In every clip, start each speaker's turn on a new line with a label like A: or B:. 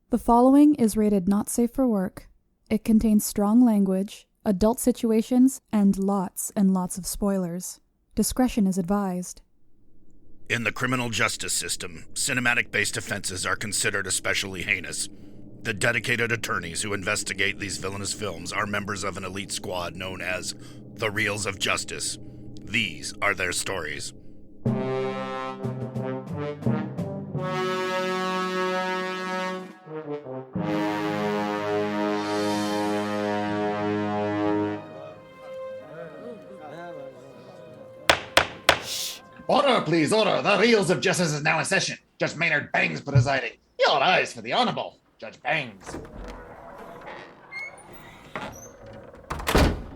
A: The following is rated not safe for work. It contains strong language, adult situations, and lots of spoilers. Discretion is advised.
B: In the criminal justice system, cinematic-based offenses are considered especially heinous. The dedicated attorneys who investigate these villainous films are members of an elite squad known as the Reels of Justice. These are their stories.
C: Order, please, order. The Reels of Justice is now in session. Judge Maynard Bangs presiding. Your eyes for the Honorable Judge Bangs.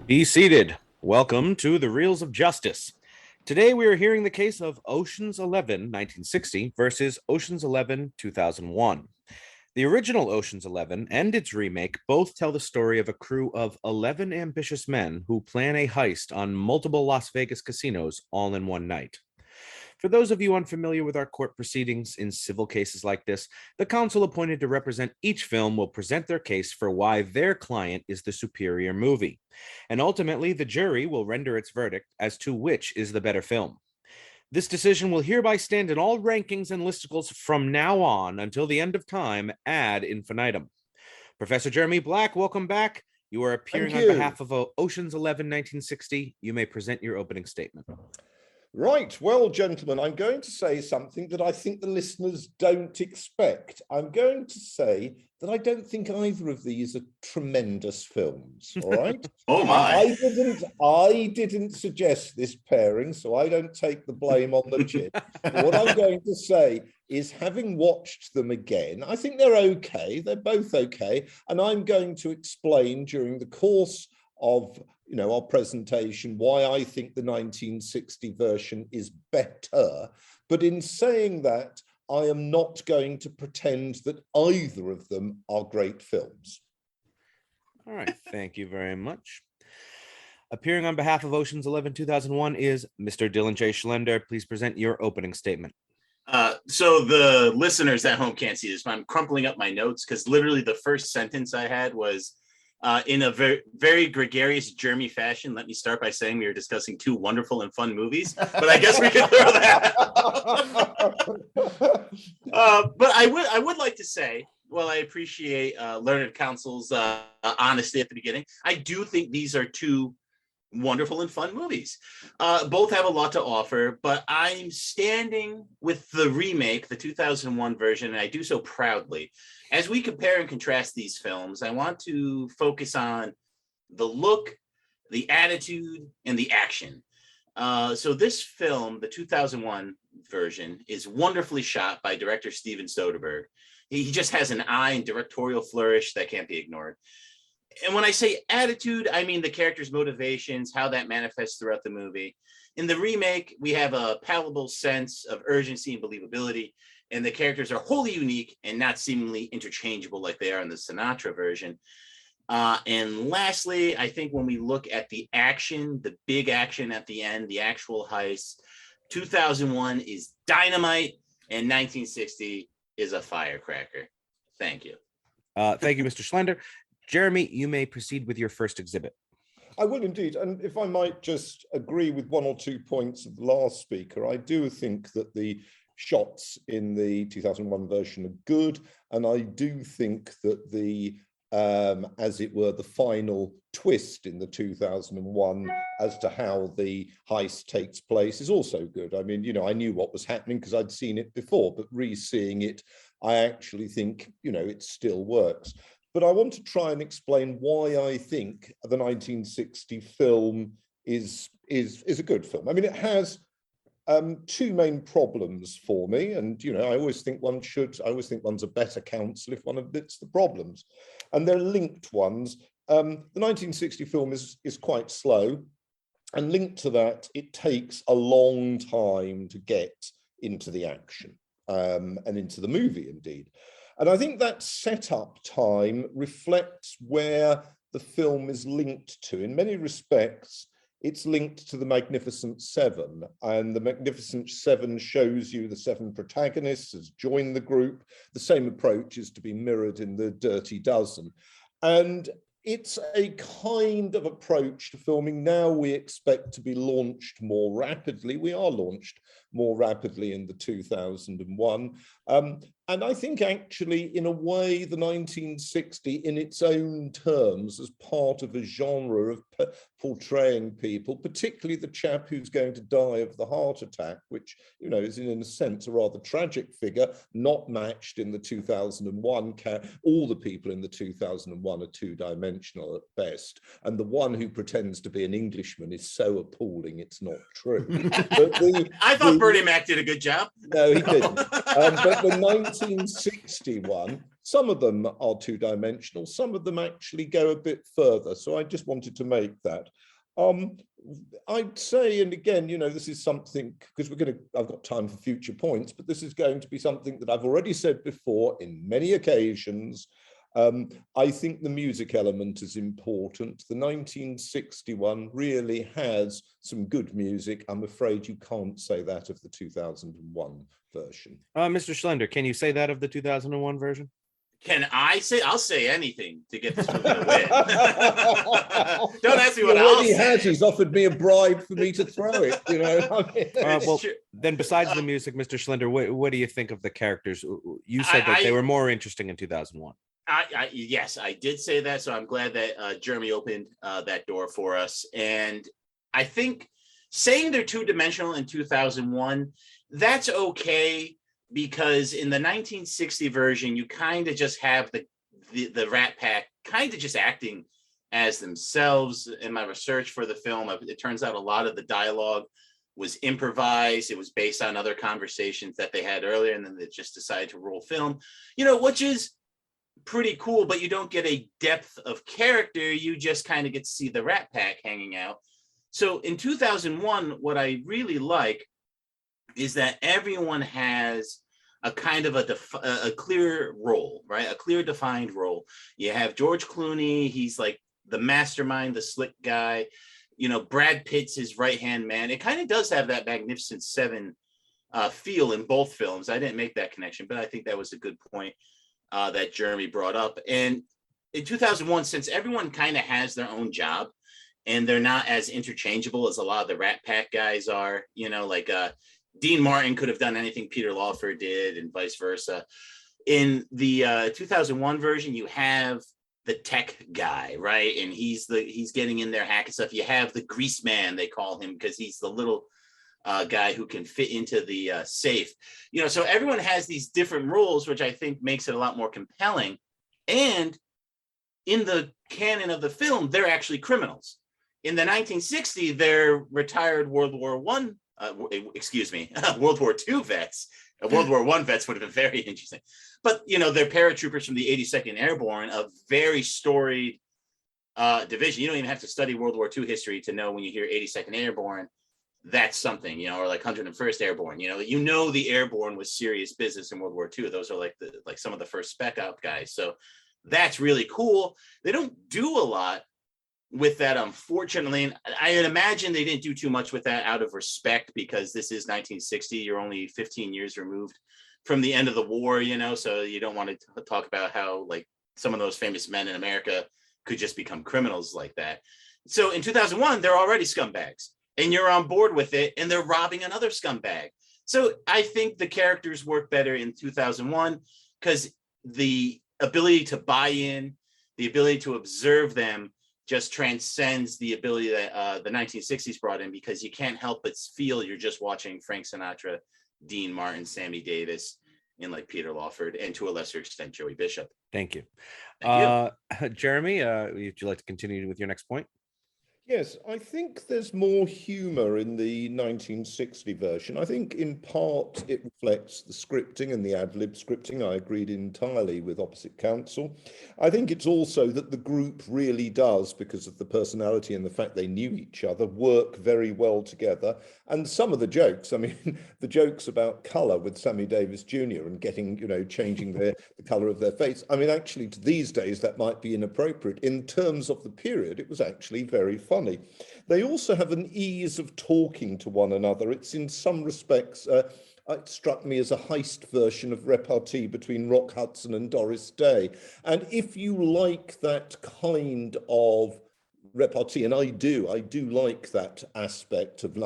D: Be seated. Welcome to the Reels of Justice. Today we are hearing the case of Ocean's 11, 1960 versus Ocean's 11, 2001. The original Ocean's 11 and its remake both tell the story of a crew of 11 ambitious men who plan a heist on multiple Las Vegas casinos all in one night. For those of you unfamiliar with our court proceedings in civil cases like this, the counsel appointed to represent each film will present their case for why their client is the superior movie. And ultimately, the jury will render its verdict as to which is the better film. This decision will hereby stand in all rankings and listicles from now on until the end of time ad infinitum. Professor Jeremy Black, welcome back. You are appearing on behalf of Ocean's 11, 1960. You may present your opening statement.
E: Right. Well, gentlemen, I'm going to say something that I think the listeners don't expect. I'm going to say that I don't think either of these are tremendous films. All right.
C: Oh my!
E: I didn't suggest this pairing, so I don't take the blame on the chin. What I'm going to say is, having watched them again, I think they're okay. They're both okay, and I'm going to explain during the course of our presentation why I think the 1960 version is better. But in saying that, I am not going to pretend that either of them are great films.
D: All right, thank you very much. Appearing on behalf of Ocean's 11, 2001 is Mr. Dylan J. Schlender. Please present your opening statement.
F: So the listeners at home can't see this, but I'm crumpling up my notes because literally the first sentence I had was, in a very, very gregarious Jeremy fashion, let me start by saying we are discussing two wonderful and fun movies, but I guess we can throw that. But I would like to say, well, I appreciate Learned Counsel's honesty at the beginning. I do think these are two wonderful and fun movies. Both have a lot to offer, but I'm standing with the remake, the 2001 version, and I do so proudly. As we compare and contrast these films, I want to focus on the look, the attitude, and the action. So this film, the 2001 version, is wonderfully shot by director Steven Soderbergh. He just has an eye and directorial flourish that can't be ignored. And when I say attitude, I mean the character's motivations, how that manifests throughout the movie. In the remake, we have a palpable sense of urgency and believability, and the characters are wholly unique and not seemingly interchangeable like they are in the Sinatra version. And lastly, I think when we look at the action, the big action at the end, the actual heist, 2001 is dynamite and 1960 is a firecracker. Thank you.
D: Thank you, Mr. Schlender. Jeremy, you may proceed with your first exhibit.
E: I will indeed. And if I might just agree with one or 2 points of the last speaker, I do think that the shots in the 2001 version are good. And I do think that the, as it were, the final twist in the 2001 as to how the heist takes place is also good. I mean, I knew what was happening because I'd seen it before, but re-seeing it, I actually think, it still works. But I want to try and explain why I think the 1960 film is a good film. I mean, it has two main problems for me, and I always think one's a better counsel if one admits the problems, and they're linked ones. The 1960 film is quite slow, and linked to that, it takes a long time to get into the action and into the movie, indeed. And I think that setup time reflects where the film is linked to. In many respects, it's linked to the Magnificent Seven, and the Magnificent Seven shows you the 7 protagonists as join the group. The same approach is to be mirrored in the Dirty Dozen. And it's a kind of approach to filming now we expect to be launched more rapidly. We are launched more rapidly in the 2001. And I think actually, in a way, the 1960 in its own terms as part of a genre of portraying people, particularly the chap who's going to die of the heart attack, which, you know, is in a sense a rather tragic figure, not matched in the 2001. All the people in the 2001 are two-dimensional at best. And the one who pretends to be an Englishman is so appalling, it's not true.
F: I thought Bernie Mac did a good job.
E: No, he didn't. But the 1961, some of them are two-dimensional, some of them actually go a bit further. So I just wanted to make that. I'd say, and again, you know, this is something, because I've got time for future points, but this is going to be something that I've already said before in many occasions. I think the music element is important. The 1961 really has some good music. I'm afraid you can't say that of the 2001 version.
D: Mr. Schlender, can you say that of the 2001 version?
F: Can I say? I'll say anything to get this movie to win. Don't ask me what
E: I'll say. He's offered me a bribe for me to throw it. You know.
D: Well, then, besides the music, Mr. Schlender, what do you think of the characters? You said that they were more interesting in 2001.
F: Yes, I did say that. So I'm glad that Jeremy opened that door for us. And I think saying they're two-dimensional in 2001, that's okay. Because in the 1960 version, you kind of just have the Rat Pack kind of just acting as themselves. In my research for the film, it turns out a lot of the dialogue was improvised. It was based on other conversations that they had earlier, and then they just decided to roll film, you know, which is pretty cool, but you don't get a depth of character. You just kind of get to see the Rat Pack hanging out. So in 2001, what I really like is that everyone has a kind of a clear role, right? A clear defined role. You have George Clooney. He's like the mastermind, the slick guy. You know, Brad Pitt's his right-hand man. It kind of does have that Magnificent Seven feel in both films. I didn't make that connection, but I think that was a good point that Jeremy brought up. And in 2001, since everyone kind of has their own job and they're not as interchangeable as a lot of the Rat Pack guys are, you know, like Dean Martin could have done anything Peter Lawford did and vice versa. In the 2001 version, you have the tech guy, right? And he's getting in there hacking stuff. You have the grease man, they call him, because he's the little guy who can fit into the safe. You know, so everyone has these different roles, which I think makes it a lot more compelling. And in the canon of the film, they're actually criminals. In the 1960s, they're retired World War II vets. World War I vets would have been very interesting. But, you know, they're paratroopers from the 82nd Airborne, a very storied division. You don't even have to study World War II history to know when you hear 82nd Airborne, that's something, you know, or like 101st Airborne. You know, the Airborne was serious business in World War II. Those are like some of the first spec op guys. So that's really cool. They don't do a lot with that, unfortunately. And I imagine they didn't do too much with that out of respect, because this is 1960. You're only 15 years removed from the end of the war, you know, so you don't want to talk about how like some of those famous men in America could just become criminals like that. So in 2001, they're already scumbags and you're on board with it, and they're robbing another scumbag. So I think the characters work better in 2001 because the ability to buy in, the ability to observe them just transcends the ability that the 1960s brought in, because you can't help but feel you're just watching Frank Sinatra, Dean Martin, Sammy Davis, and like Peter Lawford, and to a lesser extent, Joey Bishop.
D: Thank you.
F: Thank
D: you. Jeremy, would you like to continue with your next point?
E: Yes, I think there's more humor in the 1960 version. I think in part it reflects the scripting and the ad-lib scripting. I agreed entirely with opposite counsel. I think it's also that the group really does, because of the personality and the fact they knew each other, work very well together. And some of the jokes, I mean, the jokes about color with Sammy Davis Jr. and getting, you know, changing the color of their face. I mean, actually, to these days, that might be inappropriate. In terms of the period, it was actually very funny. funny. They also have an ease of talking to one another. It's in some respects, it struck me as a heist version of repartee between Rock Hudson and Doris Day. And if you like that kind of repartee, and I do like that aspect of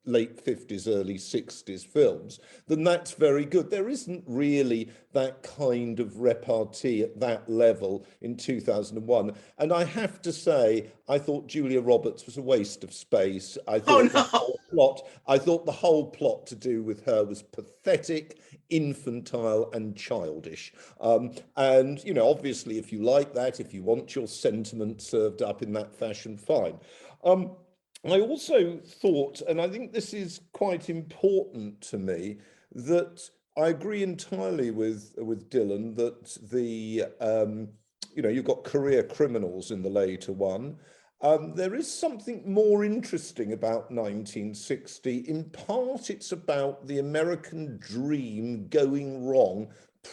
E: late 50s, early 60s films, then that's very good. There isn't really that kind of repartee at that level in 2001. And I have to say, I thought Julia Roberts was a waste of space. I thought the whole plot to do with her was pathetic, infantile and childish. And, you know, obviously, if you like that, if you want your sentiment served up in that fashion, fine. I also thought, and I think this is quite important to me, that I agree entirely with Dylan that the, you know, you've got career criminals in the later one. There is something more interesting about 1960. In part, it's about the American dream going wrong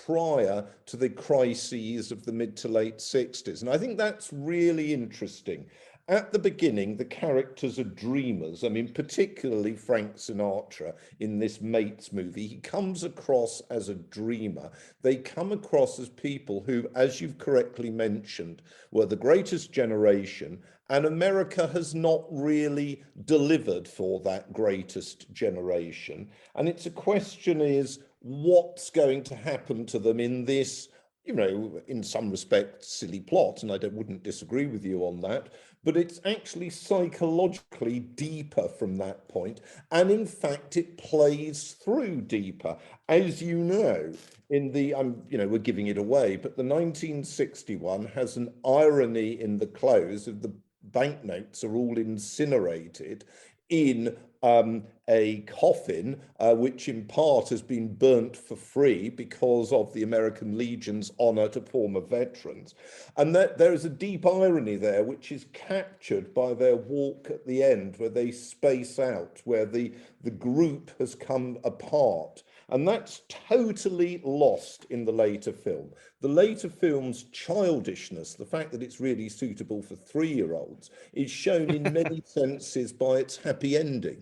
E: prior to the crises of the mid to late 60s. And I think that's really interesting. At the beginning, the characters are dreamers. I mean, particularly Frank Sinatra in this Mates movie. He comes across as a dreamer. They come across as people who, as you've correctly mentioned, were the greatest generation, and America has not really delivered for that greatest generation. And it's a question is, what's going to happen to them in this, you know, in some respects, silly plot, and I wouldn't disagree with you on that, but it's actually psychologically deeper from that point, and in fact, it plays through deeper. As you know, in the, you know, we're giving it away, but the 1961 has an irony in the close of the banknotes are all incinerated in a coffin, which in part has been burnt for free because of the American Legion's honor to former veterans. And that there is a deep irony there, which is captured by their walk at the end, where they space out, where the group has come apart. And that's totally lost in the later film. The later film's childishness, the fact that it's really suitable for 3-year-olds, is shown in many senses by its happy ending.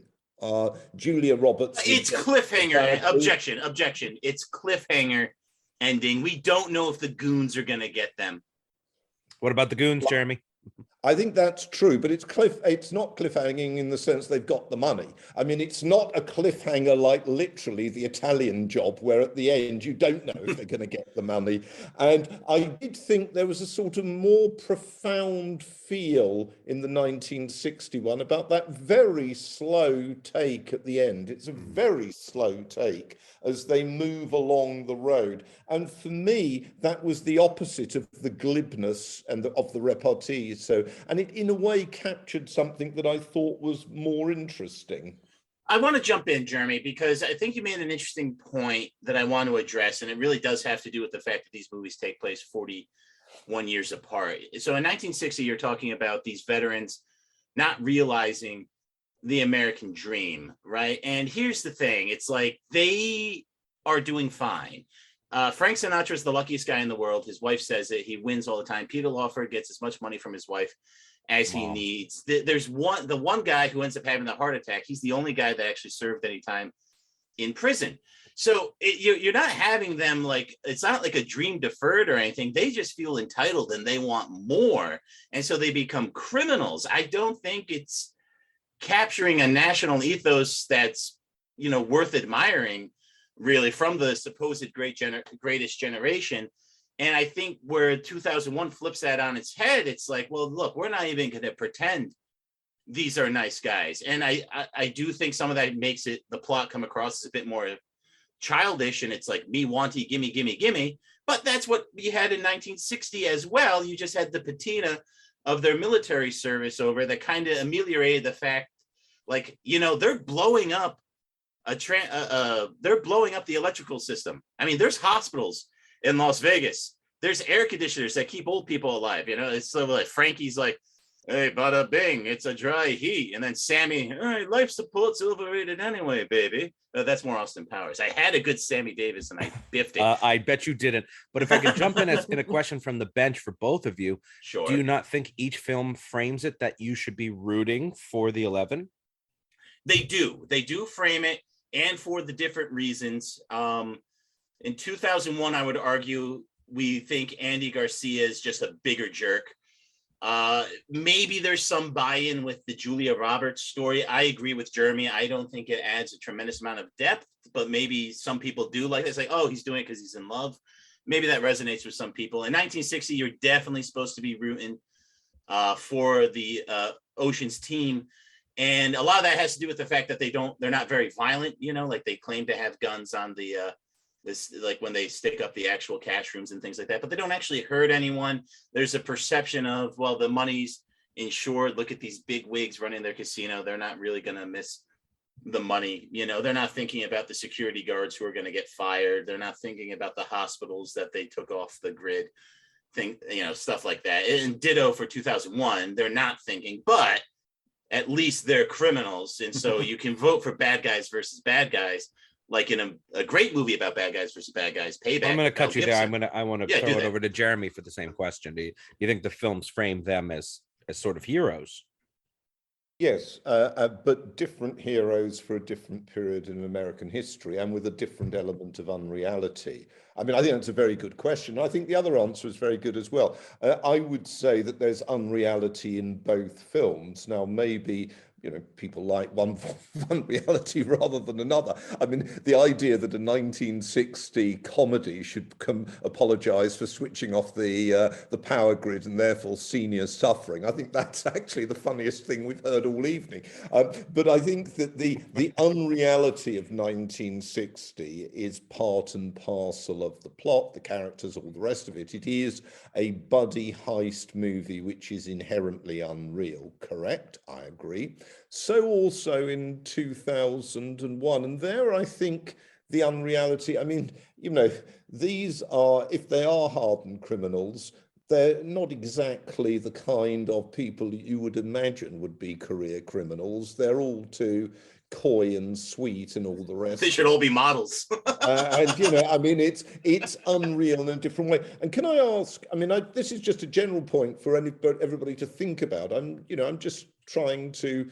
E: Julia Roberts.
F: It's cliffhanger. Objection. It's cliffhanger ending. We don't know if the goons are going to get them.
D: What about the goons, Jeremy?
E: I think that's true, but it's not cliffhanging in the sense they've got the money. I mean, it's not a cliffhanger like literally the Italian Job, where at the end you don't know if they're going to get the money. And I did think there was a sort of more profound feel in the 1961 about that very slow take at the end. It's a very slow take as they move along the road. And for me, that was the opposite of the glibness and of the repartee. And it in a way captured something that I thought was more interesting.
F: I want to jump in, Jeremy, because I think you made an interesting point that I want to address, and it really does have to do with the fact that these movies take place 41 years apart. So in 1960, you're talking about these veterans not realizing the American dream, right? And here's the thing. It's like they are doing fine. Frank Sinatra is the luckiest guy in the world. His wife says it. He wins all the time. Peter Lawford gets as much money from his wife as he needs. There's the one guy who ends up having the heart attack. He's the only guy that actually served any time in prison. So you're not having them like, it's not like a dream deferred or anything. They just feel entitled and they want more. And so they become criminals. I don't think it's capturing a national ethos that's, you know, worth admiring, really, from the supposed greatest generation. And I think where 2001 flips that on its head, it's like, well, look, we're not even going to pretend these are nice guys. And I do think some of that makes it, the plot come across as a bit more childish, and it's like me wanty, gimme. But that's what we had in 1960 as well. You just had the patina of their military service over that kind of ameliorated the fact, like, you know, they're blowing up they're blowing up the electrical system. I mean, there's hospitals in Las Vegas. There's air conditioners that keep old people alive. You know, it's sort of like Frankie's like, hey, bada bing, it's a dry heat. And then Sammy, all right, life support's overrated anyway, baby. That's more Austin Powers. I had a good Sammy Davis and I biffed it.
D: I bet you didn't. But if I could jump in in a question from the bench for both of you,
F: Sure.
D: do you not think each film frames it that you should be rooting for the 11?
F: They do frame it, and for the different reasons. In 2001, I would argue we think Andy Garcia is just a bigger jerk. Maybe there's some buy-in with the Julia Roberts story. I agree with Jeremy. I don't think it adds a tremendous amount of depth, but maybe some people do like it. It's like, oh, he's doing it because he's in love. Maybe that resonates with some people. In 1960, you're definitely supposed to be rooting for the Ocean's team. And a lot of that has to do with the fact that they're not very violent, like they claim to have guns on the like when they stick up the actual cash rooms and things like that, but they don't actually hurt anyone. There's a perception of, well, the money's insured. Look at these big wigs running their casino. They're not really going to miss the money. They're not thinking about the security guards who are going to get fired. They're not thinking about the hospitals that they took off the grid, stuff like that. And ditto for 2001, they're not thinking, but at least they're criminals. And so you can vote for bad guys versus bad guys. Like in a great movie about bad guys versus bad guys, Payback.
D: I'm going to cut you there. I want to throw it over to Jeremy for the same question. Do you think the films frame them as sort of heroes?
E: Yes, but different heroes for a different period in American history and with a different element of unreality. I mean, I think that's a very good question. I think the other answer is very good as well. I would say that there's unreality in both films. Now, maybe people like one reality rather than another. I mean, the idea that a 1960 comedy should apologize for switching off the power grid and therefore seniors suffering, I think that's actually the funniest thing we've heard all evening. But I think that the unreality of 1960 is part and parcel of the plot, the characters, all the rest of it. It is a buddy heist movie which is inherently unreal, correct? I agree. So also in 2001, and there I think the unreality, I mean, these are, if they are hardened criminals, they're not exactly the kind of people you would imagine would be career criminals. They're all too coy and sweet and all the rest.
F: They should all be models.
E: And I mean, it's unreal in a different way. And can I ask? I mean, this is just a general point for everybody to think about. I'm just trying to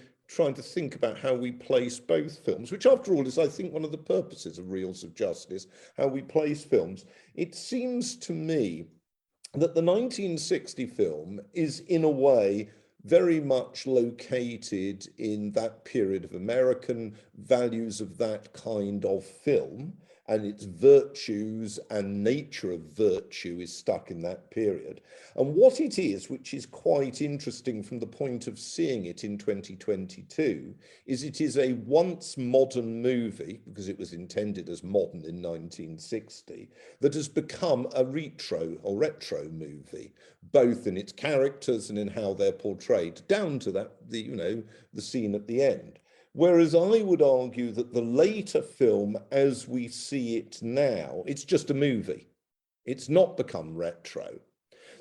E: think about how we place both films, which after all is, I think, one of the purposes of Reels of Justice, how we place films. It seems to me that the 1960 film is, in a way, very much located in that period of American values of that kind of film, and its virtues and nature of virtue is stuck in that period. And what it is, which is quite interesting from the point of seeing it in 2022, is it is a once modern movie, because it was intended as modern in 1960, that has become a retro movie, both in its characters and in how they're portrayed, down to the scene at the end. Whereas I would argue that the later film, as we see it now, it's just a movie. It's not become retro.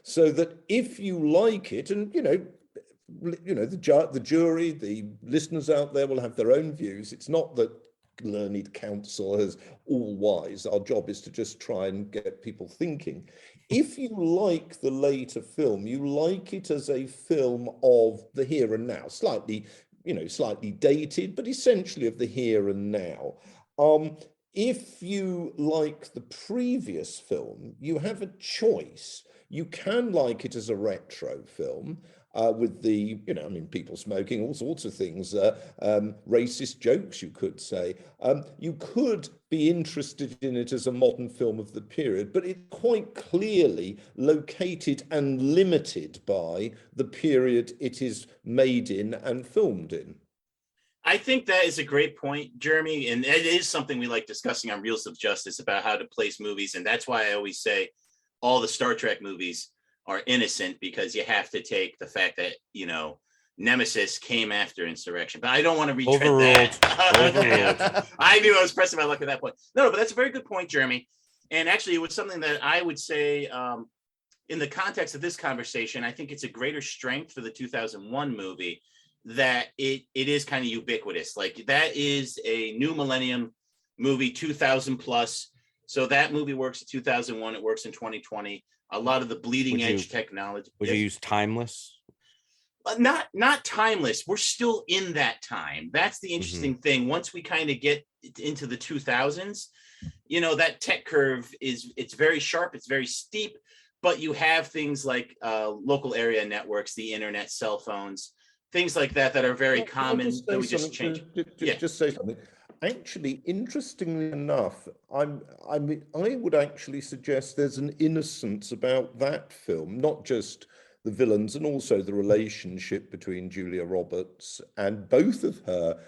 E: So that if you like it, and the jury, the listeners out there will have their own views. It's not that learned counsel is all wise. Our job is to just try and get people thinking. If you like the later film, you like it as a film of the here and now, slightly dated, but essentially of the here and now. If you like the previous film, you have a choice. You can like it as a retro film with the, people smoking, all sorts of things, racist jokes, you could say. You could be interested in it as a modern film of the period, but it's quite clearly located and limited by the period it is made in and filmed in.
F: I think that is a great point, Jeremy, and it is something we like discussing on Reels of Justice about how to place movies, and that's why I always say all the Star Trek movies are innocent, because you have to take the fact that, Nemesis came after Insurrection, but I don't want to retread that. Overruled. I knew I was pressing my luck at that point. No, but that's a very good point, Jeremy. And actually, it was something that I would say in the context of this conversation, I think it's a greater strength for the 2001 movie that it is kind of ubiquitous. Like, that is a new millennium movie, 2000 plus. So that movie works in 2001. It works in 2020. A lot of the bleeding edge technology.
D: Would you use timeless?
F: Not timeless. We're still in that time. That's the interesting thing. Once we kind of get into the 2000s, you know, that tech curve it's very sharp. It's very steep. But you have things like local area networks, the internet, cell phones, things like that are very common that we just change.
E: Just say something. Actually, interestingly enough, I would actually suggest there's an innocence about that film, not just the villains and also the relationship between Julia Roberts and both of her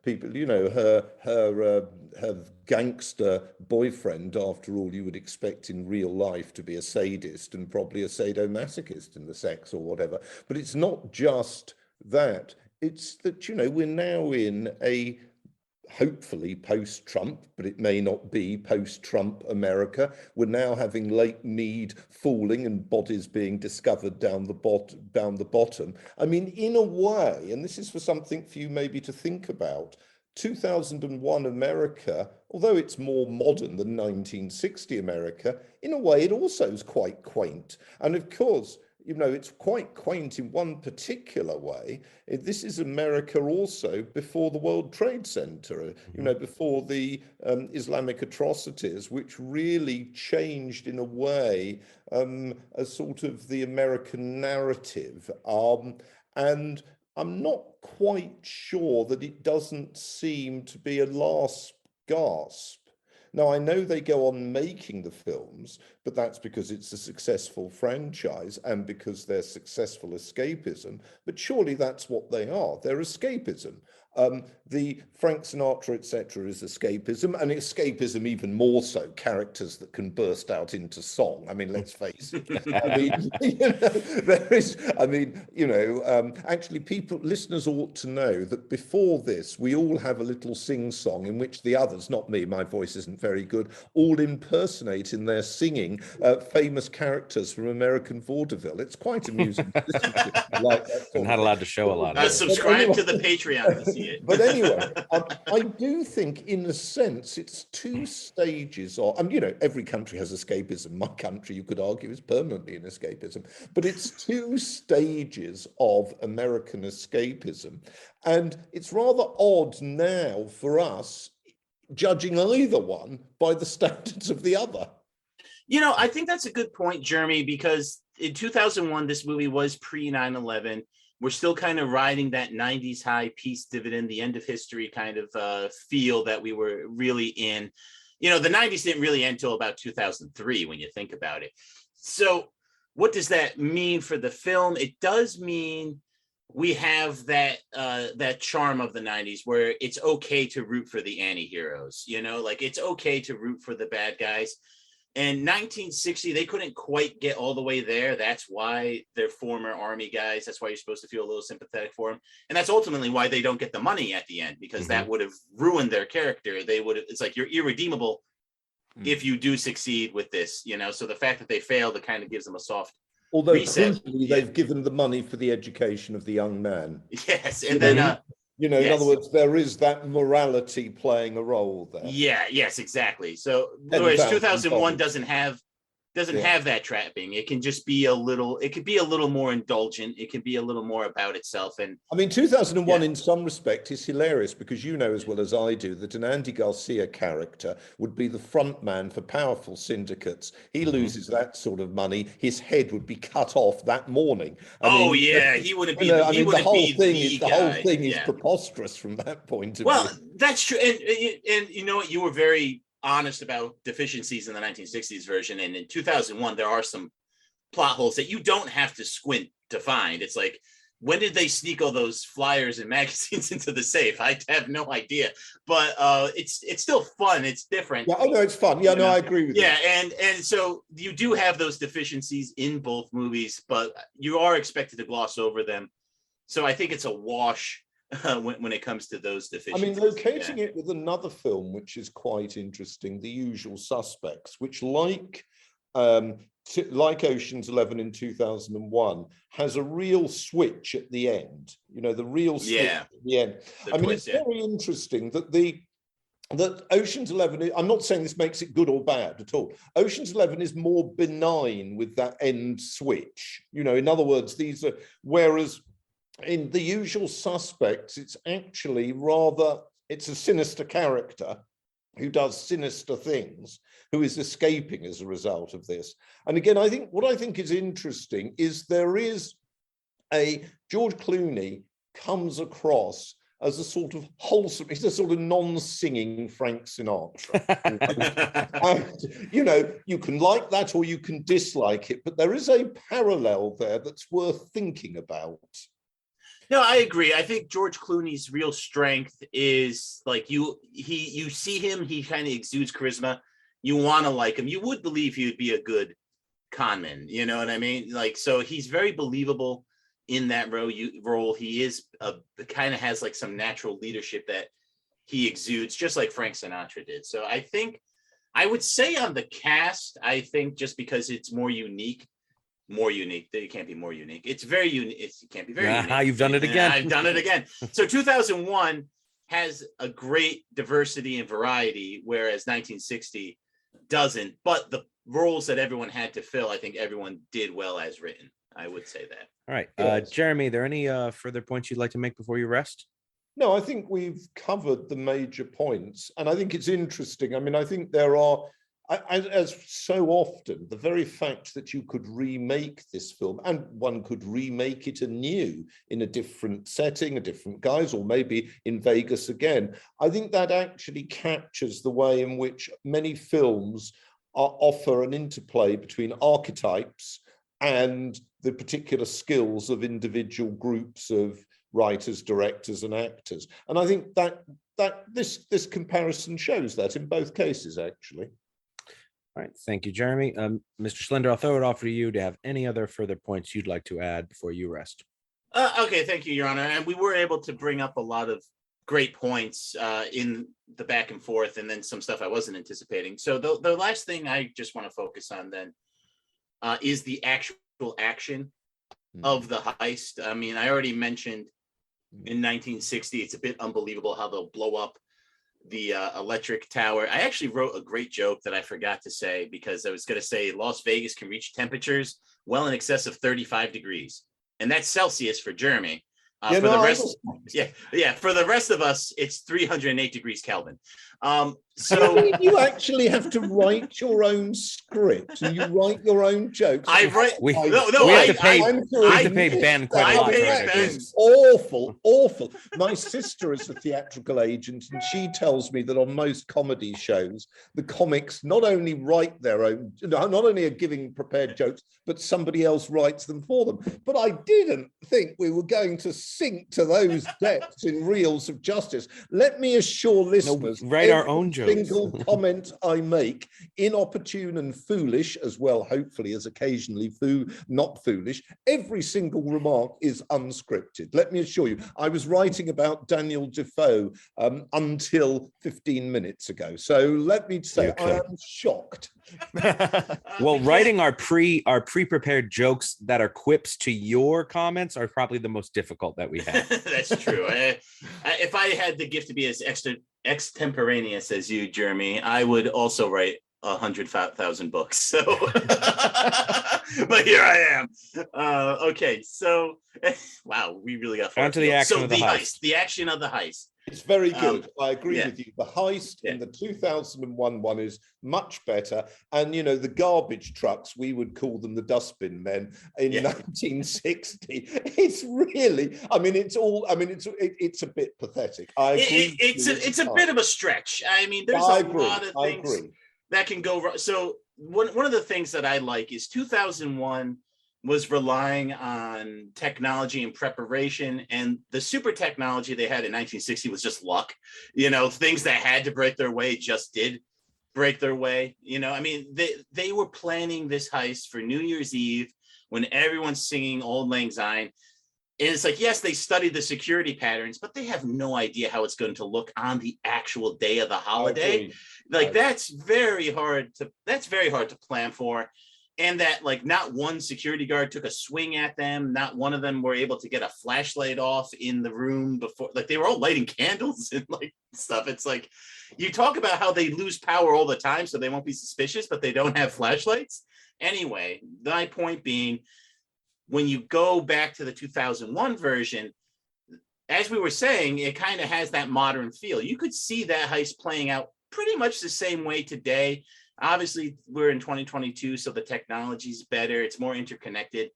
E: people, you know, her gangster boyfriend. After all, you would expect in real life to be a sadist and probably a sadomasochist in the sex or whatever. But it's not just that. It's that, you know, we're now in a hopefully post-Trump, but it may not be post-Trump America. We're now having Lake Mead falling and bodies being discovered down the bottom. I mean, in a way, and this is for something for you maybe to think about, 2001 America, although it's more modern than 1960 America, in a way it also is quite quaint. And of course, you know, it's quite quaint in one particular way. This is America also before the World Trade Center, you know, before the Islamic atrocities, which really changed in a way a sort of the American narrative. And I'm not quite sure that it doesn't seem to be a last gasp. Now, I know they go on making the films, but that's because it's a successful franchise and because they're successful escapism. But surely that's what they are. They're escapism. The Frank Sinatra, etc., is escapism, and escapism even more so, characters that can burst out into song. I mean, let's face it. I mean, you know, there is, I mean, you know, actually listeners ought to know that before this, we all have a little sing-song in which the others, not me, my voice isn't very good, all impersonate in their singing famous characters from American vaudeville. It's quite amusing to listen to. Like that.
D: I'm not allowed to show a lot of it.
F: Subscribe to the Patreon to see it.
E: But anyway, I do think, in a sense, it's two stages of, you know, every country has escapism. My country, you could argue, is permanently in escapism. But it's two stages of American escapism. And it's rather odd now for us judging either one by the standards of the other.
F: You know, I think that's a good point, Jeremy, because in 2001, this movie was pre 9/11. We're still kind of riding that 90s high peace dividend, the end of history kind of feel that we were really in. You know, the 90s didn't really end until about 2003 when you think about it. So what does that mean for the film? It does mean we have that that charm of the 90s where it's okay to root for the anti-heroes, you know, like it's okay to root for the bad guys. And 1960, they couldn't quite get all the way there. That's why they're former army guys. That's why you're supposed to feel a little sympathetic for them. And that's ultimately why they don't get the money at the end, because that would have ruined their character. They would have, it's like you're irredeemable if you do succeed with this, you know? So the fact that they failed, it kind of gives them a soft
E: Although
F: reset.
E: They've given the money for the education of the young man.
F: Yes. And then,
E: you know, in other words, there is that morality playing a role there.
F: Yeah, yes, exactly. So whereas 2001 doesn't have that trapping. It can just be it could be a little more indulgent. It can be a little more about itself. And
E: I mean, 2001 in some respect is hilarious because you know as well as I do that an Andy Garcia character would be the front man for powerful syndicates. He loses that sort of money. His head would be cut off that morning. I mean,
F: he wouldn't be.
E: The whole thing is preposterous from that point of view.
F: Well, that's true. And you know what? You were very honest about deficiencies in the 1960s version, and in 2001 there are some plot holes that you don't have to squint to find. It's like, when did they sneak all those flyers and magazines into the safe? I have no idea, but it's still fun. It's different.
E: Yeah, oh no, it's fun. Yeah, I agree with you.
F: Yeah, and so you do have those deficiencies in both movies, but you are expected to gloss over them. So I think it's a wash when it comes to those deficiencies.
E: I mean, locating it with another film, which is quite interesting, The Usual Suspects, which, like like Ocean's 11 in 2001, has a real switch at the end. You know, the real switch at the end. I mean, it's very interesting that Ocean's 11, I'm not saying this makes it good or bad at all. Ocean's 11 is more benign with that end switch. You know, in other words, these are, whereas in The Usual Suspects, it's actually rather, it's a sinister character who does sinister things, who is escaping as a result of this. And again, I think what I think is interesting is there is George Clooney comes across as a sort of wholesome, he's a sort of non-singing Frank Sinatra. And, you know, you can like that or you can dislike it, but there is a parallel there that's worth thinking about.
F: No, I agree. I think George Clooney's real strength is like you see him, he kind of exudes charisma. You want to like him. You would believe he would be a good conman. You know what I mean? Like, so he's very believable in that role. He is kind of has like some natural leadership that he exudes, just like Frank Sinatra did. So I think I would say on the cast, I think just because it's more unique. It can't be more unique. It's very unique. It can't be very unique.
D: You've done it again.
F: I've done it again. So 2001 has a great diversity and variety, whereas 1960 doesn't. But the roles that everyone had to fill, I think everyone did well as written. I would say that.
D: All right. Jeremy, are there any further points you'd like to make before you rest?
E: No, I think we've covered the major points. And I think it's interesting. I mean, I think there are, as so often, the very fact that you could remake this film, and one could remake it anew in a different setting, a different guise, or maybe in Vegas again, I think that actually captures the way in which many films offer an interplay between archetypes and the particular skills of individual groups of writers, directors, and actors. And I think that this comparison shows that in both cases, actually.
D: All right, thank you, Jeremy. Mr. Schlender, I'll throw it off to you to have any other further points you'd like to add before you rest.
F: Okay, thank you, Your Honor. And we were able to bring up a lot of great points in the back and forth, and then some stuff I wasn't anticipating. So the last thing I just want to focus on then is the actual action of the heist. I mean, I already mentioned in 1960, it's a bit unbelievable how they'll blow up the electric tower. I actually wrote a great joke that I forgot to say, because I was going to say Las Vegas can reach temperatures well in excess of 35 degrees. And that's Celsius for Jeremy. For the rest of us, it's 308 degrees Kelvin. So
E: you actually have to write your own script and you write your own jokes.
D: We have to pay Ben quite a lot.
E: It's awful. My sister is a theatrical agent, and she tells me that on most comedy shows, the comics not only write their own, not only are giving prepared jokes, but somebody else writes them for them. But I didn't think we were going to sink to those depths in Reels of Justice. Let me assure listeners,
D: write our own jokes.
E: Single comment I make, inopportune and foolish, as well, hopefully, as occasionally not foolish, every single remark is unscripted. Let me assure you, I was writing about Daniel Defoe until 15 minutes ago. So let me say, I am shocked.
D: Well, writing our pre-prepared jokes that are quips to your comments are probably the most difficult that we have.
F: That's true. If I had the gift to be as extemporaneous as you, Jeremy, I would also write 100,000 books. So, but here I am. Okay, so wow, we really got
D: on to the action of the heist.
F: The action of the heist.
E: It's very good. I agree with you. The heist in the 2001 one is much better. And, you know, the garbage trucks, we would call them the dustbin men in 1960. It's really, I mean, it's a bit pathetic. I agree.
F: It's a bit of a stretch. I mean, there's a lot of things that can go wrong. So one of the things that I like is 2001 was relying on technology and preparation, and the super technology they had in 1960 was just luck. You know, things that had to break their way just did break their way. You know, I mean, they were planning this heist for New Year's Eve when everyone's singing Auld Lang Syne. And it's like, yes, they studied the security patterns, but they have no idea how it's going to look on the actual day of the holiday. Like, that's very hard to plan for. and that like not one security guard took a swing at them. Not one of them were able to get a flashlight off in the room before, like they were all lighting candles and like stuff. It's like, you talk about how they lose power all the time so they won't be suspicious, but they don't have flashlights. Anyway, my point being, when you go back to the 2001 version, as we were saying, it kind of has that modern feel. You could see that heist playing out pretty much the same way today. Obviously, we're in 2022, so the technology's better. It's more interconnected.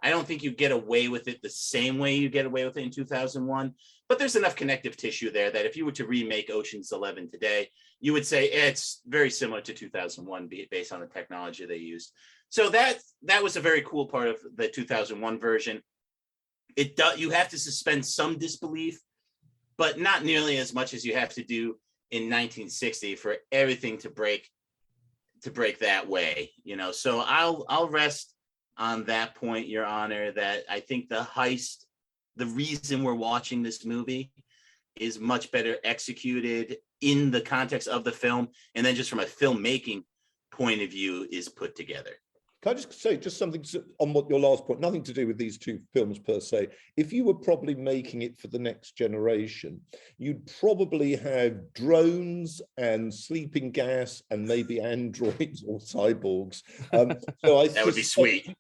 F: I don't think you get away with it the same way you get away with it in 2001, but there's enough connective tissue there that if you were to remake Ocean's 11 today, you would say it's very similar to 2001 based on the technology they used. So that was a very cool part of the 2001 version. You have to suspend some disbelief, but not nearly as much as you have to do in 1960 for everything to break that way, you know. So I'll rest on that point, Your Honor, that I think the heist, the reason we're watching this movie, is much better executed in the context of the film, and then just from a filmmaking point of view is put together.
E: Can I just say just something on what your last point, nothing to do with these two films per se. If you were probably making it for the next generation, you'd probably have drones and sleeping gas and maybe androids or cyborgs. So that
F: would be sweet.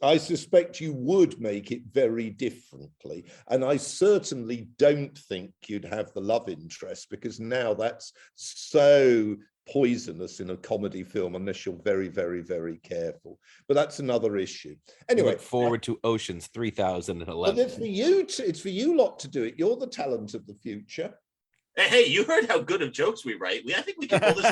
E: I suspect you would make it very differently. And I certainly don't think you'd have the love interest, because now that's so poisonous in a comedy film unless you're very, very, very careful. But that's another issue. Anyway,
D: look forward to Ocean's 3011.
E: But it's for you lot to do it. You're the talent of the future.
F: Hey, you heard how good of jokes we write. I think we can pull this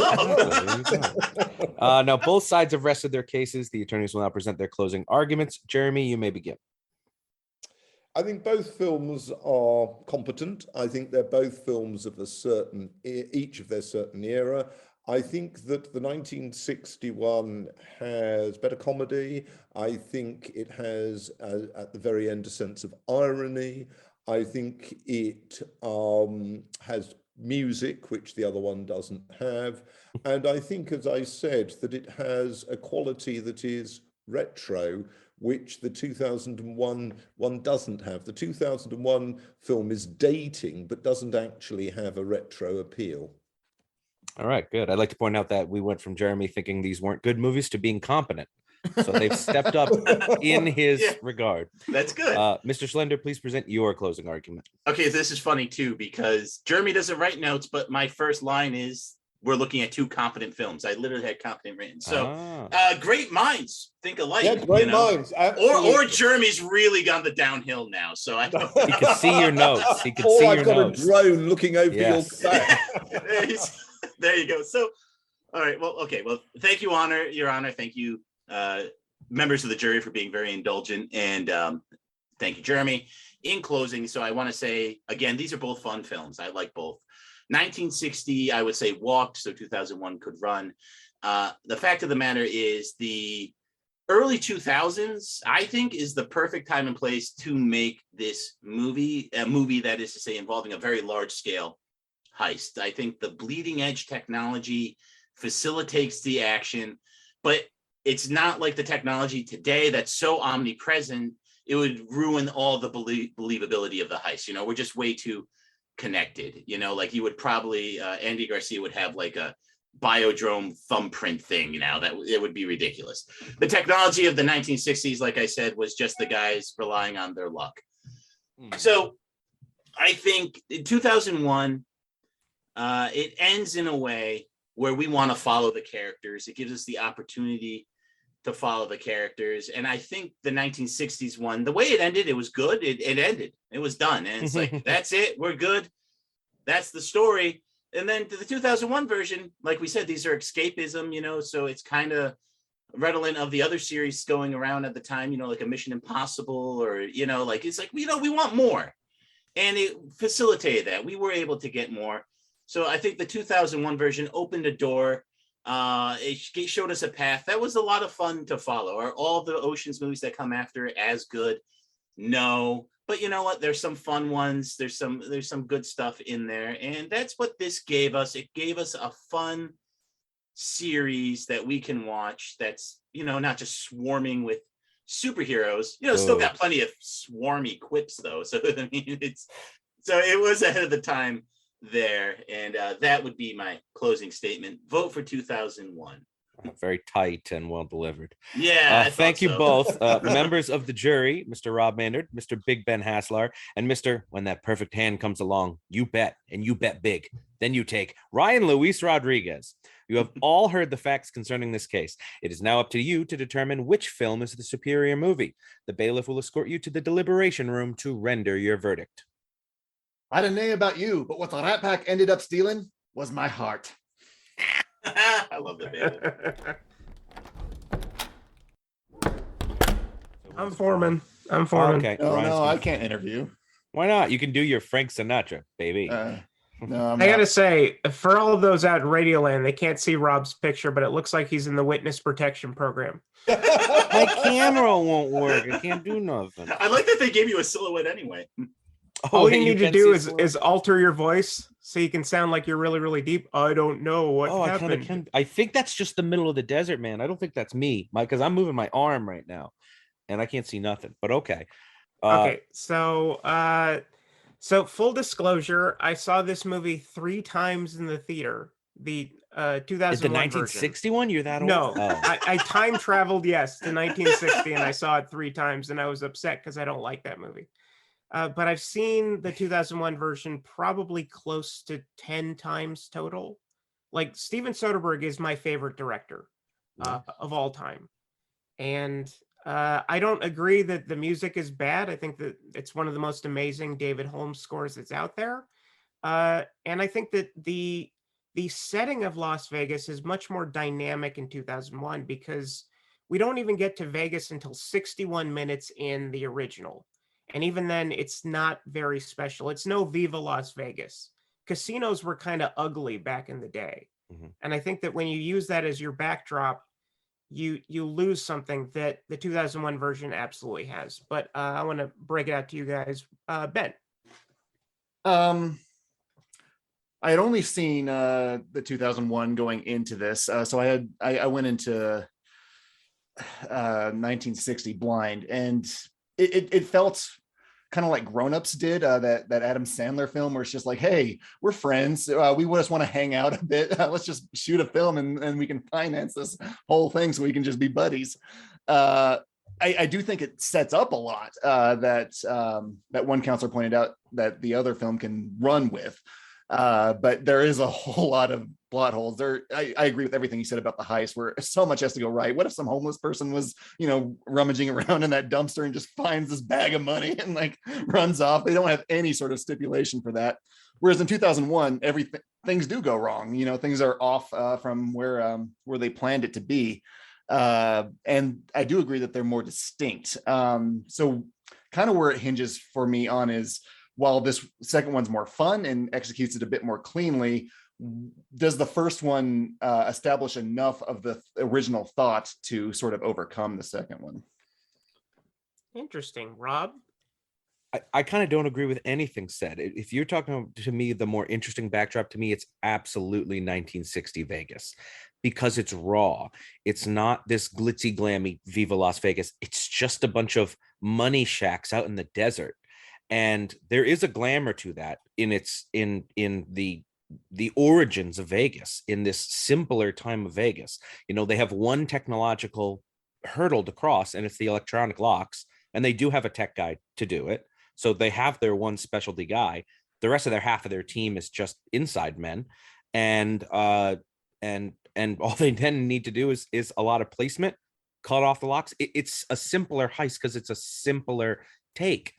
F: off.
D: Now, both sides have rested their cases. The attorneys will now present their closing arguments. Jeremy, you may begin.
E: I think both films are competent. I think they're both films of each of their certain era. I think that the 1961 has better comedy. I think it has, at the very end, a sense of irony. I think it has music, which the other one doesn't have. And I think, as I said, that it has a quality that is retro, which the 2001 one doesn't have. The 2001 film is dating, but doesn't actually have a retro appeal.
D: All right, good. I'd like to point out that we went from Jeremy thinking these weren't good movies to being competent. So they've stepped up in his regard.
F: That's good.
D: Mr. Schlender, please present your closing argument.
F: Okay, this is funny too, because Jeremy doesn't write notes, but my first line is, we're looking at two competent films. I literally had competent written. So great minds think alike.
E: Yeah, great minds.
F: Or Jeremy's really gone the downhill now. So I don't
D: He could see your notes. He could see your notes.
E: I've got a drone looking over your back.
F: There you go. So, all right. Well, okay. Well, thank you, Your Honor. Thank you, members of the jury, for being very indulgent. And thank you, Jeremy. In closing, so I want to say, again, these are both fun films. I like both. 1960, I would say, walked, so 2001 could run. The fact of the matter is, the early 2000s, I think, is the perfect time and place to make this movie, a movie that is to say involving a very large scale heist. I think the bleeding edge technology facilitates the action, but it's not like the technology today that's so omnipresent, it would ruin all the believability of the heist. You know, we're just way too connected. You know, like you would probably, Andy Garcia would have like a Biodrome thumbprint thing, you know, that it would be ridiculous. The technology of the 1960s, like I said, was just the guys relying on their luck. So I think in 2001, it ends in a way where we want to follow the characters. It gives us the opportunity to follow the characters. And I think the 1960s one, the way it ended, it was good. It ended. It was done. And it's like, that's it. We're good. That's the story. And then to the 2001 version, like we said, these are escapism, you know, so it's kind of redolent of the other series going around at the time, you know, like a Mission Impossible, or, you know, like, it's like, you know, we want more. And it facilitated that. We were able to get more. So I think the 2001 version opened a door. It showed us a path. That was a lot of fun to follow. Are all the Ocean's movies that come after it as good? No. But you know what? There's some fun ones. There's some good stuff in there. And that's what this gave us. It gave us a fun series that we can watch that's, not just swarming with superheroes. Still got plenty of swarmy quips though. So I mean, it was ahead of the time there, and that would be my closing statement. Vote for 2001.
D: Very tight and well delivered.
F: Yeah.
D: Thank you both, members of the jury, Mr. Rob Maynard, Mr. Big Ben Haslar, and Mr. When That Perfect Hand Comes Along, You Bet, and you bet big. Then you take Ryan Luis Rodriguez. You have all heard the facts concerning this case. It is now up to you to determine which film is the superior movie. The bailiff will escort you to the deliberation room to render your verdict.
C: I don't know about you, but what the Rat Pack ended up stealing was my heart.
F: I love the bailiff.
G: I'm foreman.
D: Okay.
C: No, I can't interview.
D: Why not? You can do your Frank Sinatra, baby.
C: No,
G: I gotta say, for all of those out in Radioland, they can't see Rob's picture, but it looks like he's in the witness protection program.
D: My camera won't work. I can't do nothing.
F: I like that they gave you a silhouette anyway.
G: All you need to do is alter your voice so you can sound like you're really, really deep. I don't know what happened.
D: I think that's just the middle of the desert, man. I don't think that's me, because I'm moving my arm right now, and I can't see nothing. But okay.
G: Okay, so full disclosure, I saw this movie 3 times in the theater. The 2001
D: the 1960
G: version.
D: one? You're that old?
G: No,
D: oh.
G: I time traveled, yes, to 1960, and I saw it 3 times, and I was upset because I don't like that movie. But I've seen the 2001 version probably close to 10 times total. Like, Steven Soderbergh is my favorite director of all time. And I don't agree that the music is bad. I think that it's one of the most amazing David Holmes scores that's out there. And I think that the setting of Las Vegas is much more dynamic in 2001 because we don't even get to Vegas until 61 minutes in the original. And even then, it's not very special. It's no Viva Las Vegas. Casinos were kind of ugly back in the day. Mm-hmm. And I think that when you use that as your backdrop, you lose something that the 2001 version absolutely has. But I want to break it out to you guys. Ben.
C: I had only seen the 2001 going into this. So I went into 1960 blind, and it felt kind of like Grown Ups did, that Adam Sandler film where it's just like, hey, we're friends. We just want to hang out a bit. Let's just shoot a film and we can finance this whole thing so we can just be buddies. I do think it sets up a lot that one counselor pointed out that the other film can run with. But there is a whole lot of plot holes there. I agree with everything you said about the heist, where so much has to go right. What if some homeless person was, rummaging around in that dumpster and just finds this bag of money and like runs off? They don't have any sort of stipulation for that. Whereas in 2001, things do go wrong. Things are off from where they planned it to be. And I do agree that they're more distinct. So kind of where it hinges for me on is, while this second one's more fun and executes it a bit more cleanly, does the first one establish enough of the original thought to sort of overcome the second one?
G: Interesting. Rob?
D: I kind of don't agree with anything said. If you're talking to me, the more interesting backdrop to me, it's absolutely 1960 Vegas, because it's raw. It's not this glitzy, glammy Viva Las Vegas. It's just a bunch of money shacks out in the desert. And there is a glamour to that in the origins of Vegas, in this simpler time of Vegas. They have one technological hurdle to cross, and it's the electronic locks. And they do have a tech guy to do it. So they have their one specialty guy. The rest of half of their team is just inside men. And all they then need to do is a lot of placement, cut off the locks. It's a simpler heist because it's a simpler take.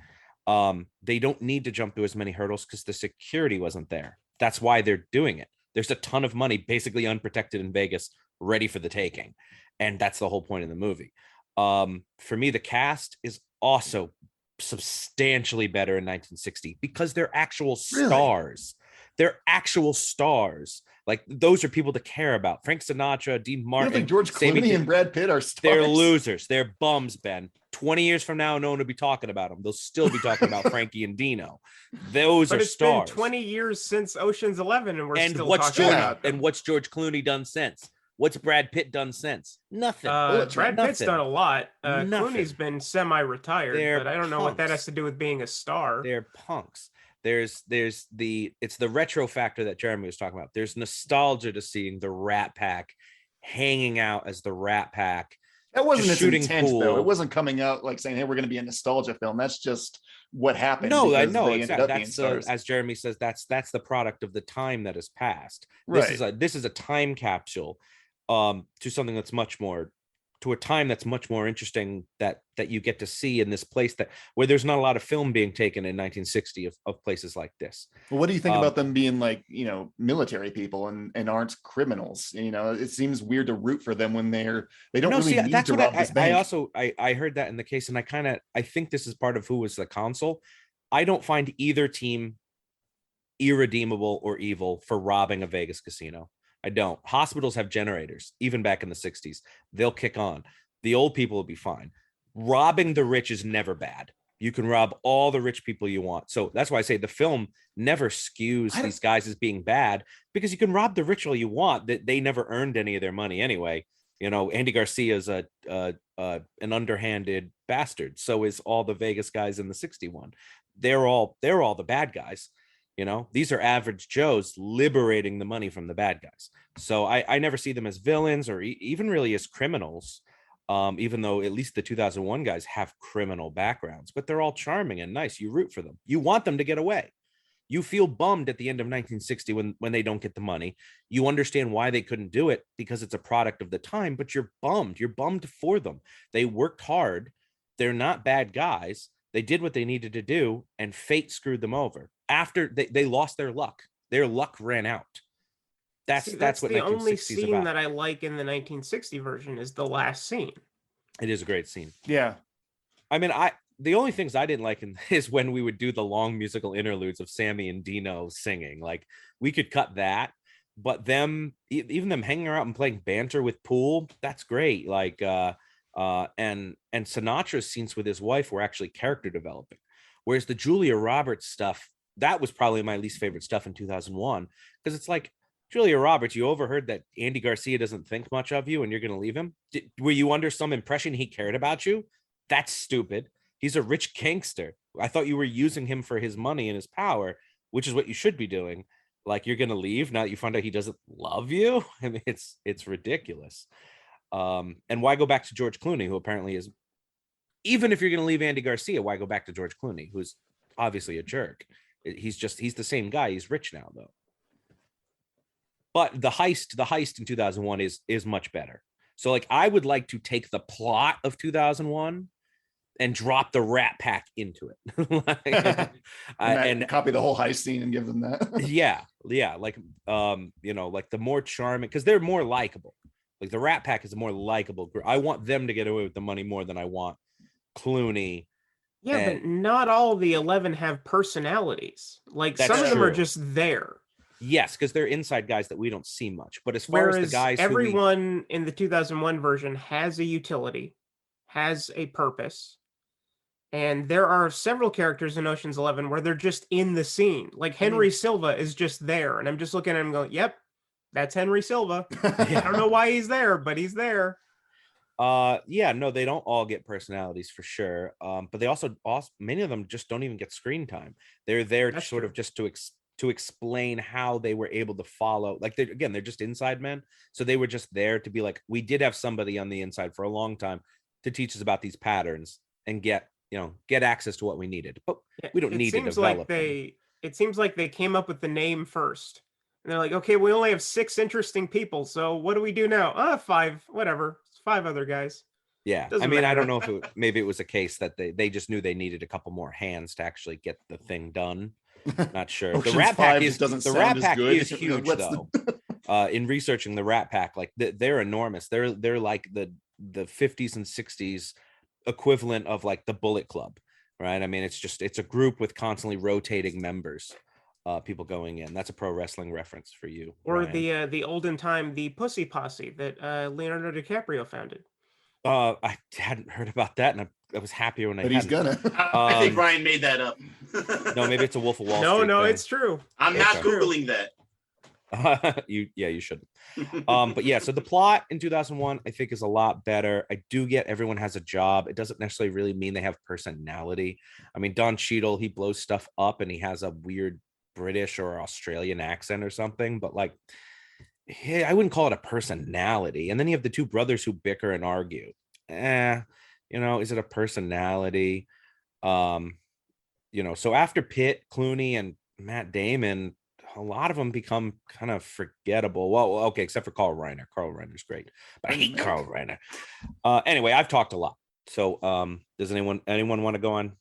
D: They don't need to jump through as many hurdles because the security wasn't there. That's why they're doing it. There's a ton of money basically unprotected in Vegas, ready for the taking. And that's the whole point of the movie. For me, the cast is also substantially better in 1960 because they're actual stars. They're actual stars. Like, those are people to care about. Frank Sinatra, Dean Martin.
C: You don't think George Clooney and Brad Pitt are stars?
D: They're losers. They're bums, Ben. 20 years from now, no one will be talking about them. They'll still be talking about Frankie and Dino. Those are stars.
G: Been 20 years since Ocean's 11, and we're still talking about them.
D: And what's George Clooney done since? What's Brad Pitt done since? Nothing.
G: Brad Pitt's done a lot.
D: Nothing.
G: Clooney's been semi-retired, but I don't know what that has to do with being a star.
D: They're punks. It's the retro factor that Jeremy was talking about. There's nostalgia to seeing the Rat Pack hanging out as the Rat Pack.
C: That wasn't its
D: shooting
C: intent,
D: pool.
C: though. It wasn't coming out like saying, "Hey, we're going to be a nostalgia film." That's just what happened.
D: No, I
C: because
D: know
C: they ended up being
D: exactly.
C: stars.
D: As Jeremy says, that's the product of the time that has passed.
C: Right.
D: This is a time capsule to something that's much more, to a time that's much more interesting that you get to see in this place where there's not a lot of film being taken in 1960 of places like this.
C: Well, what do you think about them being like, military people and aren't criminals? It seems weird to root for them when they don't really need to rob this bank.
D: I heard that in the case, and I think this is part of who was the consul. I don't find either team irredeemable or evil for robbing a Vegas casino. I don't. Hospitals have generators, even back in the 60s. They'll kick on. The old people will be fine. Robbing the rich is never bad. You can rob all the rich people you want. So that's why I say the film never skews these guys as being bad, because you can rob the rich all you want. That they never earned any of their money anyway. Andy Garcia is an underhanded bastard. So is all the Vegas guys in the 61. They're all the bad guys. These are average Joes liberating the money from the bad guys. So I never see them as villains or even really as criminals, even though at least the 2001 guys have criminal backgrounds, but they're all charming and nice. You root for them. You want them to get away. You feel bummed at the end of 1960 when they don't get the money. You understand why they couldn't do it because it's a product of the time, but you're bummed. You're bummed for them. They worked hard. They're not bad guys. They did what they needed to do, and fate screwed them over. After they lost their luck ran out. That's what
G: the only scene
D: about.
G: that I like in the 1960 version is the last scene.
D: It is a great scene.
C: Yeah.
D: I mean, the only things I didn't like is when we would do the long musical interludes of Sammy and Dino singing. Like, we could cut that, but even them hanging around and playing banter with Poole, that's great. Like, and Sinatra's scenes with his wife were actually character developing. Whereas the Julia Roberts stuff, that was probably my least favorite stuff in 2001, because it's like, Julia Roberts, you overheard that Andy Garcia doesn't think much of you and you're going to leave him? Were you under some impression he cared about you? That's stupid. He's a rich gangster. I thought you were using him for his money and his power, which is what you should be doing. Like, you're going to leave now that you find out he doesn't love you? I mean, it's ridiculous. And why go back to George Clooney, who apparently is, even if you're going to leave Andy Garcia, why go back to George Clooney, who's obviously a jerk? He's the same guy. He's rich now, though. But the heist in 2001 is much better. So, like, I would like to take the plot of 2001 and drop the Rat Pack into it.
C: and copy the whole heist scene and give them that.
D: yeah. Like, like the more charming, because they're more likable. Like, the Rat Pack is a more likable group. I want them to get away with the money more than I want Clooney.
G: Yeah, but not all the 11 have personalities. Like, some of them are just there.
D: Yes, because they're inside guys that we don't see much. But as far as the guys,
G: everyone in the 2001 version has a utility, has a purpose, and there are several characters in Ocean's 11 where they're just in the scene. Like, Henry Silva is just there, and I'm just looking at him going, "Yep, that's Henry Silva." I don't know why he's there, but he's there.
D: No, they don't all get personalities for sure. But they also many of them just don't even get screen time. They're there to sort of just to explain how they were able to follow. Like, they're just inside men. So they were just there to be like, we did have somebody on the inside for a long time to teach us about these patterns and get access to what we needed. But we don't need to develop them.
G: It seems like they came up with the name first. And they're like, okay, we only have 6 interesting people. So what do we do now? 5, whatever. It's 5 other guys.
D: Yeah.
G: Doesn't matter.
D: I don't know if maybe it was a case that they just knew they needed a couple more hands to actually get the thing done. Not sure.
C: Ocean's
D: The Rat Pack is
C: huge,
D: though. In researching the Rat Pack, like, they're enormous. They're like the 50s and 60s equivalent of like the Bullet Club, right? I mean, it's a group with constantly rotating members, people going in. That's a pro wrestling reference for you.
G: Or
D: Ryan.
G: the olden time, the Pussy Posse that Leonardo DiCaprio founded.
D: I hadn't heard about that, and I was happier when I.
C: But he's gonna.
F: I think Ryan made that up.
D: No, maybe it's a Wolf of Wall Street.
G: No,
D: thing.
G: it's true.
F: I'm not Googling that.
D: You shouldn't. But yeah, so the plot in 2001 I think is a lot better. I do get everyone has a job. It doesn't necessarily really mean they have personality. I mean, Don Cheadle, he blows stuff up and he has a weird British or Australian accent or something, but like, hey, I wouldn't call it a personality. And then you have the two brothers who bicker and argue. Is it a personality? So after Pitt, Clooney, and Matt Damon, a lot of them become kind of forgettable. Well, okay, except for Carl Reiner. Carl Reiner's great, but I hate Carl Reiner. Anyway, I've talked a lot. So does anyone want to go on?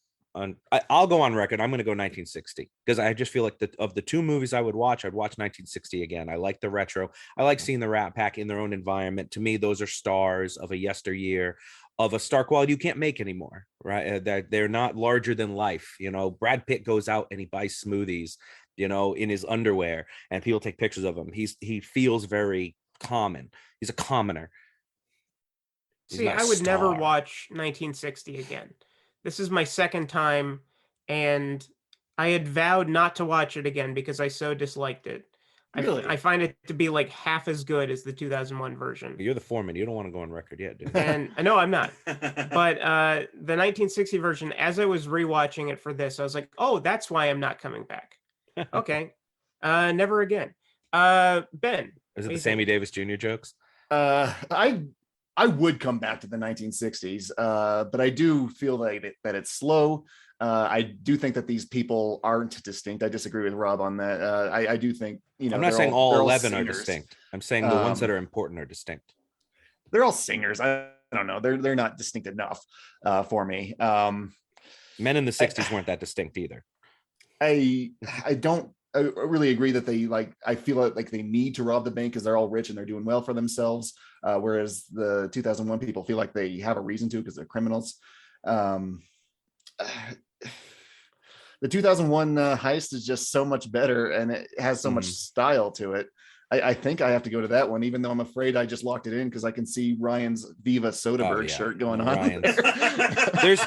D: I'll go on record. I'm going to go 1960 because I just feel like of the two movies I would watch, I'd watch 1960 again. I like the retro. I like seeing the Rat Pack in their own environment. To me, those are stars of a yesteryear, of a star quality you can't make anymore, right? They're not larger than life. Brad Pitt goes out and he buys smoothies, in his underwear, and people take pictures of him. He feels very common. He's a commoner.
G: See, I would never watch 1960 again. This is my second time, and I had vowed not to watch it again because I so disliked it. Really? I find it to be like half as good as the 2001 version.
D: You're the foreman. You don't want to go on record yet, dude.
G: And I know I'm not. But the 1960 version, as I was rewatching it for this, I was like, oh, that's why I'm not coming back. Okay. Never again. Ben.
D: Is it the Sammy Davis Jr. jokes?
C: I would come back to the 1960s, but I do feel that it's slow. I do think that these people aren't distinct. I disagree with Rob on that. I do think,
D: I'm not saying all 11 are distinct. I'm saying the ones that are important are distinct.
C: They're all singers. I don't know. They're not distinct enough for me.
D: Men in the 60s weren't that distinct either.
C: I don't really agree that I feel like they need to rob the bank because they're all rich and they're doing well for themselves. Whereas the 2001 people feel like they have a reason to because they're criminals. The 2001 heist is just so much better and it has so much style to it. I think I have to go to that one, even though I'm afraid I just locked it in because I can see Ryan's Viva Soderbergh shirt going on.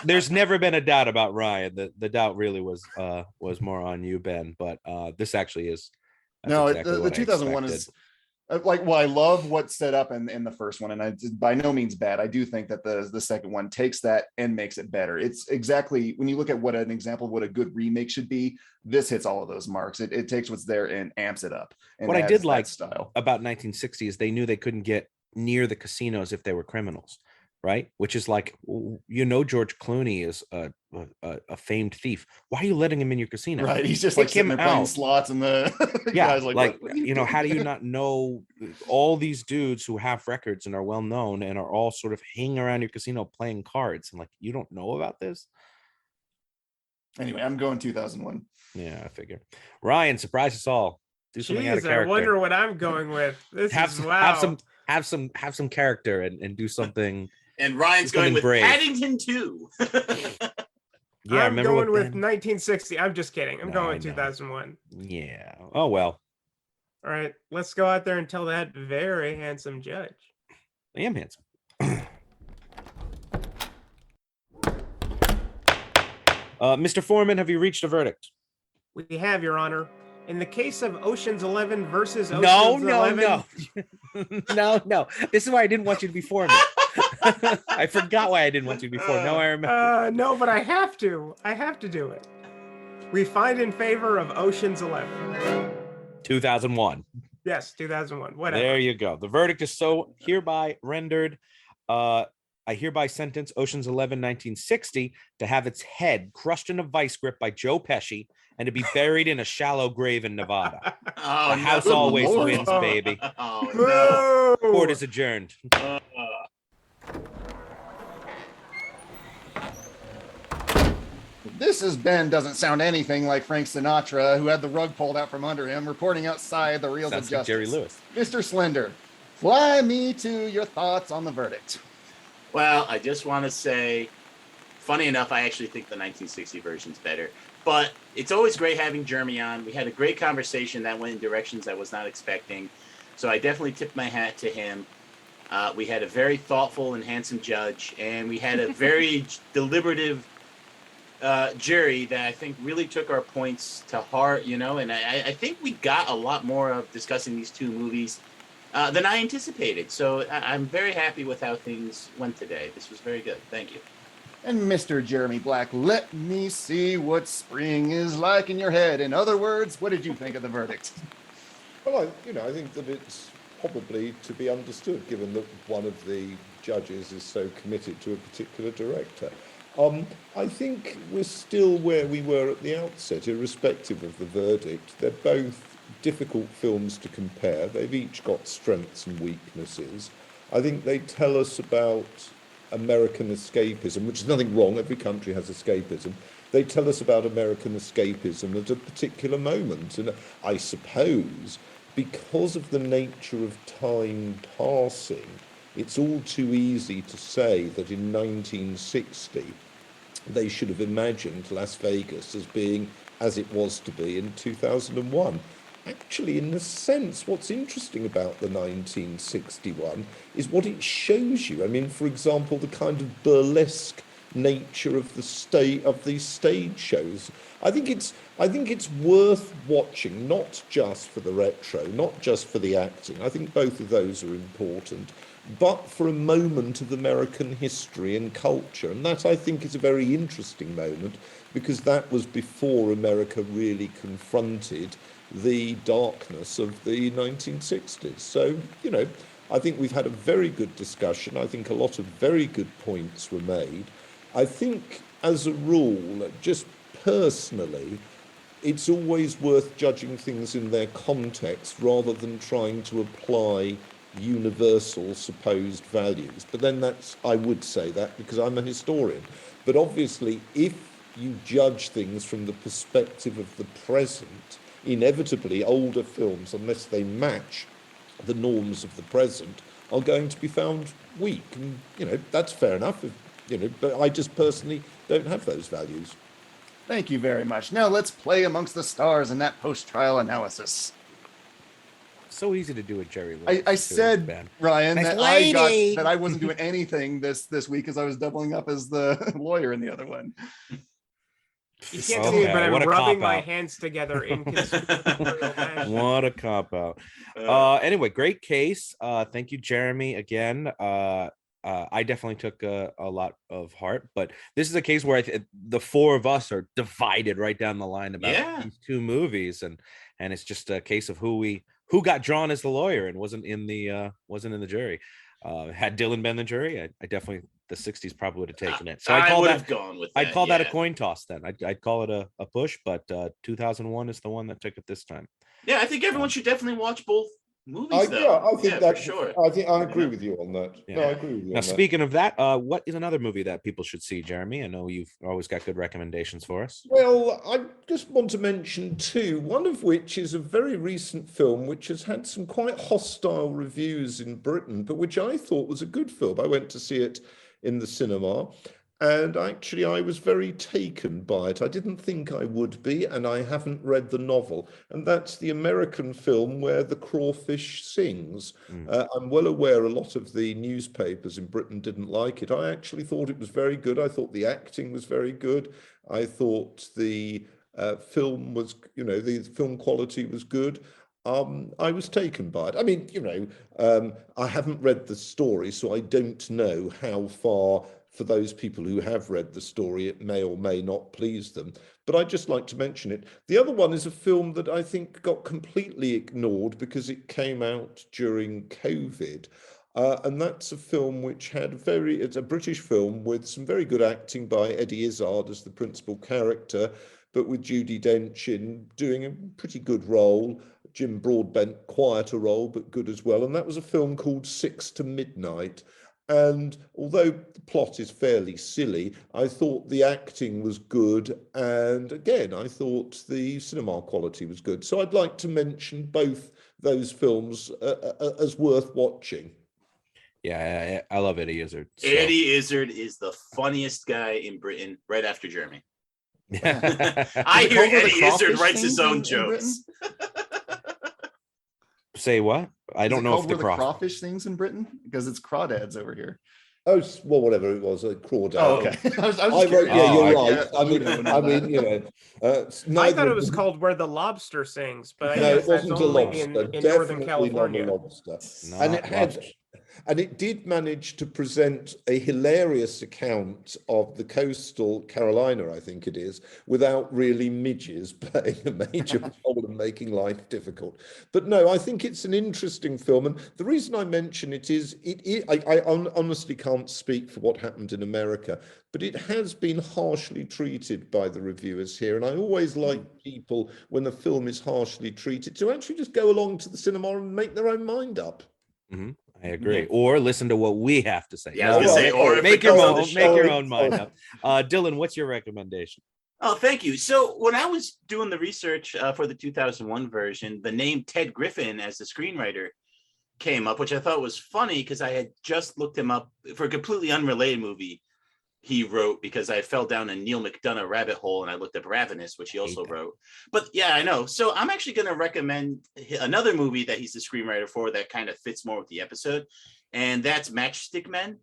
D: There's never been a doubt about Ryan. The doubt really was more on you, Ben. But this actually is.
C: No, exactly the 2001 is I love what's set up in the first one, and I by no means bad. I do think that the second one takes that and makes it better. It's exactly when you look at what an example of what a good remake should be. This hits all of those marks. It takes what's there and amps it up. And
D: what I did like about 1960 is they knew they couldn't get near the casinos if they were criminals, right? Which is like, George Clooney is a famed thief. Why are you letting him in your casino?
C: Right, he's just like sitting there playing slots and the
D: guys how do you not know all these dudes who have records and are well known and are all sort of hanging around your casino playing cards and like you don't know about this?
C: Anyway, I'm going 2001.
D: Yeah, I figure. Ryan, surprise us all. Do something out of character.
G: I wonder what I'm going with.
D: Have some character and do something.
F: And Ryan's going with brave. Paddington 2.
G: Yeah, I'm going with 1960. I'm just kidding. I'm going with 2001.
D: Yeah. Oh, well.
G: All right. Let's go out there and tell that very handsome judge.
D: I am handsome. Mr. Foreman, have you reached a verdict?
G: We have, Your Honor. In the case of Ocean's 11 versus Ocean's 11...
D: No. This is why I didn't want you to be foreman. I forgot why I didn't want you to be foreman. No, I remember.
G: No, but I have to. I have to do it. We find in favor of Ocean's 11.
D: 2001.
G: Yes, 2001. Whatever.
D: There you go. The verdict is so hereby rendered. I hereby sentence Ocean's 11 1960 to have its head crushed in a vice grip by Joe Pesci and to be buried in a shallow grave in Nevada. The house always wins, baby.
F: Oh, no.
D: Court is adjourned.
C: This is Ben doesn't sound anything like Frank Sinatra, who had the rug pulled out from under him, reporting outside the Reels of Justice.
D: Like Jerry Lewis.
C: Mr. Schlender, fly me to your thoughts on the verdict.
F: Well, I just want to say, funny enough, I actually think the 1960 version's better. But it's always great having Jeremy on. We had a great conversation that went in directions I was not expecting. So I definitely tip my hat to him. We had a very thoughtful and handsome judge, and we had a very deliberative jury that I think really took our points to heart, and I think we got a lot more of discussing these two movies than I anticipated. So I'm very happy with how things went today. This was very good. Thank you.
C: And Mr. Jeremy Black, let me see what spring is like in your head. In other words, what did you think of the verdict?
E: Well, I think that it's probably to be understood, given that one of the judges is so committed to a particular director. I think we're still where we were at the outset, irrespective of the verdict. They're both difficult films to compare. They've each got strengths and weaknesses. I think they tell us about American escapism, which is nothing wrong. Every country has escapism. They tell us about American escapism at a particular moment. And I suppose because of the nature of time passing, it's all too easy to say that in 1960 they should have imagined Las Vegas as being as it was to be in 2001. Actually, in a sense, what's interesting about the 1961 is what it shows you. I mean, for example, the kind of burlesque nature of these stage shows. I think it's worth watching, not just for the retro, not just for the acting. I think both of those are important, but for a moment of American history and culture. And that, I think, is a very interesting moment, because that was before America really confronted the darkness of the 1960s. So, I think we've had a very good discussion. I think a lot of very good points were made. I think, as a rule, just personally, it's always worth judging things in their context rather than trying to apply universal supposed values. But then I would say that because I'm a historian. But obviously, if you judge things from the perspective of the present, inevitably older films, unless they match the norms of the present, are going to be found weak. And, that's fair enough, but I just personally don't have those values.
C: Thank you very much. Now let's play amongst the stars in that post-trial analysis.
D: So easy to do with Jerry Lewis.
C: I said,
D: Ben.
C: Ryan,
D: Nice
C: that I wasn't doing anything this week because I was doubling up as the lawyer in the other one.
G: You can't see it, but I'm
D: what a
G: rubbing my
D: cop-out.
G: hands together in conspiratorial fashion.
D: What a cop out. Anyway, great case. Thank you, Jeremy, again. I definitely took a lot of heart, but this is a case where the four of us are divided right down the line about these two movies, and it's just a case of who got drawn as the lawyer and wasn't in the jury. Had Dylan been the jury, I definitely, the 60s probably would have taken it. So
F: I would have gone with that.
D: I'd call that a coin toss then. I'd call it a push, but 2001 is the one that took it this time.
F: Yeah, I think everyone should definitely watch both movies.
E: I think that
F: for sure.
E: I agree with you on that.
D: Yeah.
E: No, I agree with you.
D: Now, speaking of that, what is another movie that people should see, Jeremy? I know you've always got good recommendations for us.
E: Well, I just want to mention two, one of which is a very recent film which has had some quite hostile reviews in Britain, but which I thought was a good film. I went to see it in the cinema, and actually I was very taken by it. I didn't think I would be, and I haven't read the novel, and that's the American film Where the Crawfish Sings. I'm well aware a lot of the newspapers in Britain didn't like it. I actually thought it was very good. I thought the acting was very good. I thought the film was, the film quality was good. I was taken by it. I mean, I haven't read the story, so I don't know how far, for those people who have read the story, it may or may not please them. But I'd just like to mention it. The other one is a film that I think got completely ignored because it came out during COVID. And that's a film which it's a British film with some very good acting by Eddie Izzard as the principal character, but with Judi Dench in doing a pretty good role. Jim Broadbent, quieter role, but good as well. And that was a film called 6 to Midnight. And although the plot is fairly silly, I thought the acting was good. And again, I thought the cinema quality was good. So I'd like to mention both those films as worth watching.
D: Yeah, I love Eddie Izzard. So.
F: Eddie Izzard is the funniest guy in Britain, right after Jeremy. I hear Eddie Izzard writes his own jokes.
D: Say what? I don't know if the
C: crawfish things in Britain, because it's crawdads over here.
E: Oh, well, whatever it was, a crawdad.
C: Oh, okay. I was
E: I
C: just
E: wrote,
C: curious.
E: yeah, you're
C: Yeah,
E: right.
G: I thought it was called Where the Lobster Sings, but I
E: No,
G: guess
E: it
G: that's
E: wasn't a
G: only
E: lobster.
G: in Northern
E: Definitely
G: California.
E: not a lobster.
D: Not
E: And it had,
D: lobster.
E: and it did manage to present a hilarious account of the coastal Carolina, I think it is, without really midges playing a major role in making life difficult. But no, I think it's an interesting film, and the reason I mention it is, I honestly can't speak for what happened in America, but it has been harshly treated by the reviewers here, and I always like people, when the film is harshly treated, to actually just go along to the cinema and make their own mind up.
D: Mm-hmm. I agree. Or listen to what we have to say.
F: Yeah, I was gonna say, or if
D: make
F: it comes on
D: your
F: the
D: own,
F: show.
D: make your own mind up. Dylan, what's your recommendation?
F: Oh, thank you. So when I was doing the research for the 2001 version, the name Ted Griffin as the screenwriter came up, which I thought was funny because I had just looked him up for a completely unrelated movie he wrote, because I fell down a Neil McDonough rabbit hole and I looked up Ravenous, which he also wrote. But yeah, I know. So I'm actually going to recommend another movie that he's the screenwriter for that kind of fits more with the episode, and that's Matchstick Men.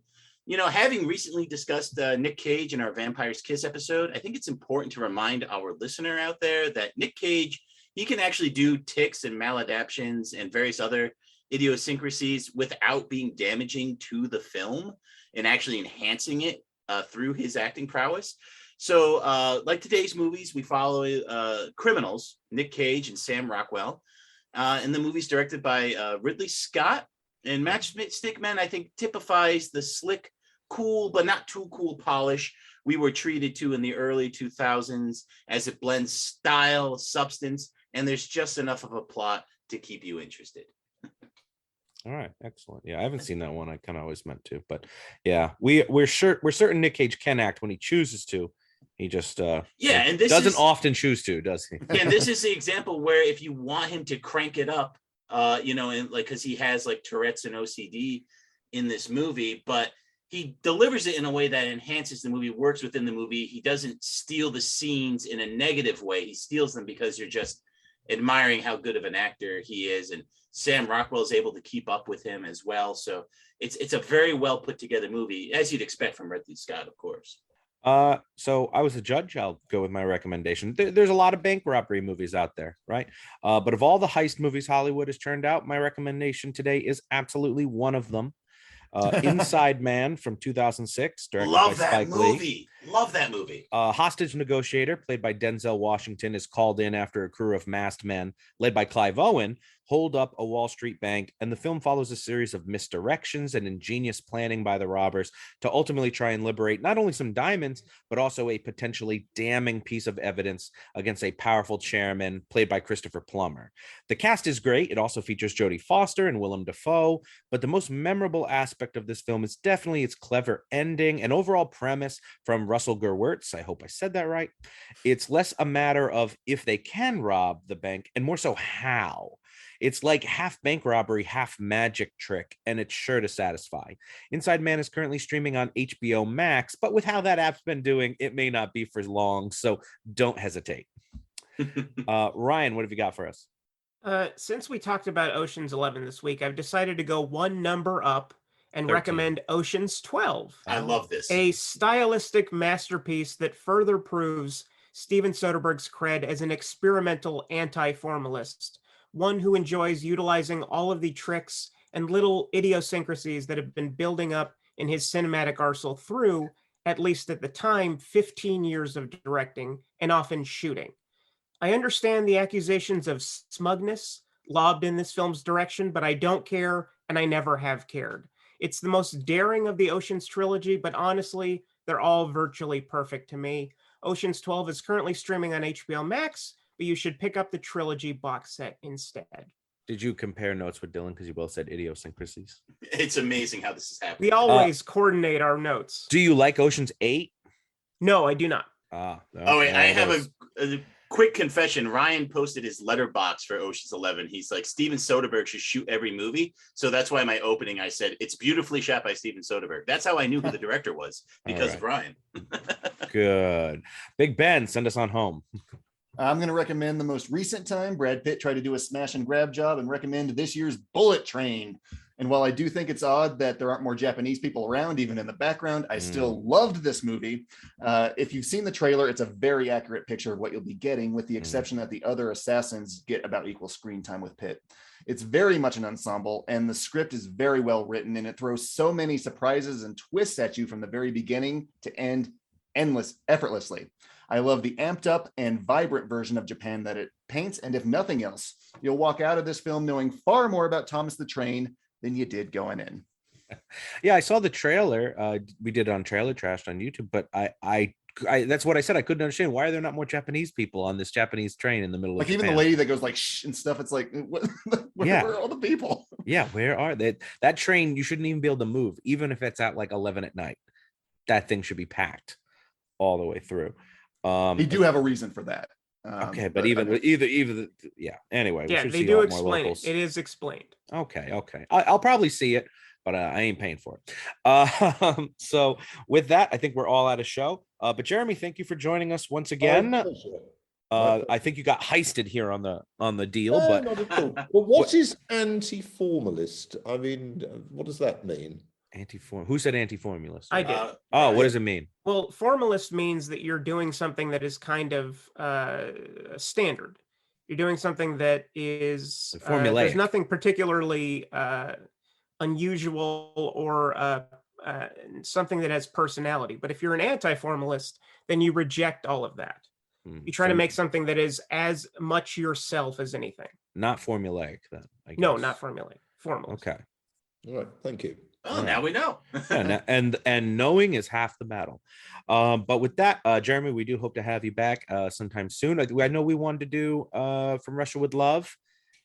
F: You know, having recently discussed Nick Cage in our Vampire's Kiss episode, I think it's important to remind our listener out there that Nick Cage, he can actually do tics and maladaptions and various other idiosyncrasies without being damaging to the film and actually enhancing it through his acting prowess. So like today's movies, we follow criminals, Nick Cage and Sam Rockwell. And the movie's directed by Ridley Scott. And Matchstick Men, I think, typifies the slick, cool, but not too cool polish we were treated to in the early 2000s, as it blends style, substance, and there's just enough of a plot to keep you interested.
D: All right, excellent. Yeah, I haven't seen that one. I kind of always meant to, but yeah, we're certain Nick Cage can act when he chooses to. He just and this doesn't often choose to, does he?
F: And this is the example where if you want him to crank it up, you know, and like, because he has like Tourette's and OCD in this movie, but he delivers it in a way that enhances the movie, works within the movie. He doesn't steal the scenes in a negative way. He steals them because you're just admiring how good of an actor he is, and Sam Rockwell is able to keep up with him as well. So it's a very well put together movie, as you'd expect from Ridley Scott, of course.
D: So I was a judge. I'll go with my recommendation. There's a lot of bank robbery movies out there, right? But of all the heist movies Hollywood has turned out, my recommendation today is absolutely one of them. Inside Man from 2006, directed by Spike Lee.
F: Love that movie.
D: Hostage negotiator, played by Denzel Washington, is called in after a crew of masked men, led by Clive Owen, hold up a Wall Street bank, and the film follows a series of misdirections and ingenious planning by the robbers to ultimately try and liberate not only some diamonds, but also a potentially damning piece of evidence against a powerful chairman, played by Christopher Plummer. The cast is great. It also features Jodie Foster and Willem Dafoe, but the most memorable aspect of this film is definitely its clever ending and overall premise from Russell Gerwertz. I hope I said that right. It's less a matter of if they can rob the bank and more so how. It's like half bank robbery, half magic trick, and it's sure to satisfy. Inside Man is currently streaming on HBO Max, but with how that app's been doing, it may not be for long, so don't hesitate. Ryan, what have you got for us?
G: Since we talked about Ocean's 11 this week, I've decided to go one number up and
D: 13.
G: recommend Ocean's 12.
F: I love this.
G: A stylistic masterpiece that further proves Steven Soderbergh's cred as an experimental anti-formalist, one who enjoys utilizing all of the tricks and little idiosyncrasies that have been building up in his cinematic arsenal through, at least at the time, 15 years of directing and often shooting. I understand the accusations of smugness lobbed in this film's direction, but I don't care, and I never have cared. It's the most daring of the Ocean's trilogy, but honestly, they're all virtually perfect to me. Ocean's 12 is currently streaming on HBO Max, but you should pick up the trilogy box set instead.
D: Did you compare notes with Dylan? Because you both said idiosyncrasies.
F: It's amazing how this is happening.
G: We always coordinate our notes.
D: Do you like Ocean's 8?
G: No, I do not.
F: Oh, wait, I have a quick confession. Ryan posted his letterbox for Ocean's 11. He's like, Steven Soderbergh should shoot every movie. So that's why my opening, I said, it's beautifully shot by Steven Soderbergh. That's how I knew who the director was, because of Ryan.
D: Good. Big Ben, send us on home.
C: I'm going to recommend the most recent time Brad Pitt tried to do a smash and grab job and recommend this year's Bullet Train. And while I do think it's odd that there aren't more Japanese people around, even in the background, I still loved this movie. If you've seen the trailer, it's a very accurate picture of what you'll be getting, with the exception that the other assassins get about equal screen time with Pitt. It's very much an ensemble, and the script is very well written, and it throws so many surprises and twists at you from the very beginning to end effortlessly. I love the amped up and vibrant version of Japan that it paints, and if nothing else, you'll walk out of this film knowing far more about Thomas the Train than you did going in.
D: Yeah, I saw the trailer. We did it on Trailer Trash on YouTube, but I that's what I said. I couldn't understand, why are there not more Japanese people on this Japanese train in the middle of
C: Like, even
D: Japan?
C: the lady that goes like shh and stuff, it's like, where are all the people?
D: Yeah, where are they? That train, you shouldn't even be able to move, even if it's at like 11 at night. That thing should be packed all the way through.
C: They do have a reason for that.
D: Okay, but either yeah. Anyway,
G: Yeah, they do explain it. It is explained.
D: Okay. I'll probably see it, but I ain't paying for it. So with that, I think we're all out of show. But Jeremy, thank you for joining us once again. I think you got heisted here on the deal, but
E: not at all. Well, what is anti-formalist? I mean, what does that mean?
D: Who said anti-formalist?
G: I did.
D: What does it mean?
G: Well, formalist means that you're doing something that is kind of standard. You're doing something that is
D: formulaic.
G: There's nothing particularly unusual or something that has personality. But if you're an anti-formalist, then you reject all of that. You try to make something that is as much yourself as anything.
D: Not formulaic, then. I guess.
G: No, not formulaic. Formalist.
D: Okay.
E: All right. Thank you.
F: Oh, now we know.
D: and knowing is half the battle. But with that, Jeremy, we do hope to have you back sometime soon. I know we wanted to do From Russia with Love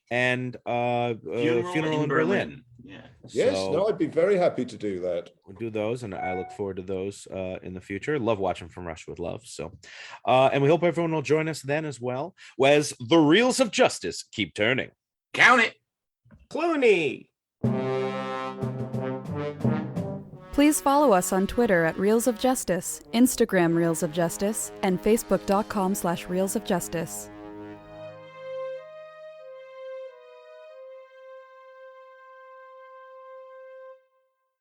D: and Funeral in Berlin.
F: Yeah.
E: Yes,
D: So
E: no, I'd be very happy to do that.
D: we'll do those, and I look forward to those in the future. Love watching From Russia with Love. So, and we hope everyone will join us then as well, as the reels of justice keep turning.
F: Count it.
G: Clooney.
A: Please follow us on Twitter at Reels of Justice, Instagram Reels of Justice, and Facebook.com/Reels of Justice.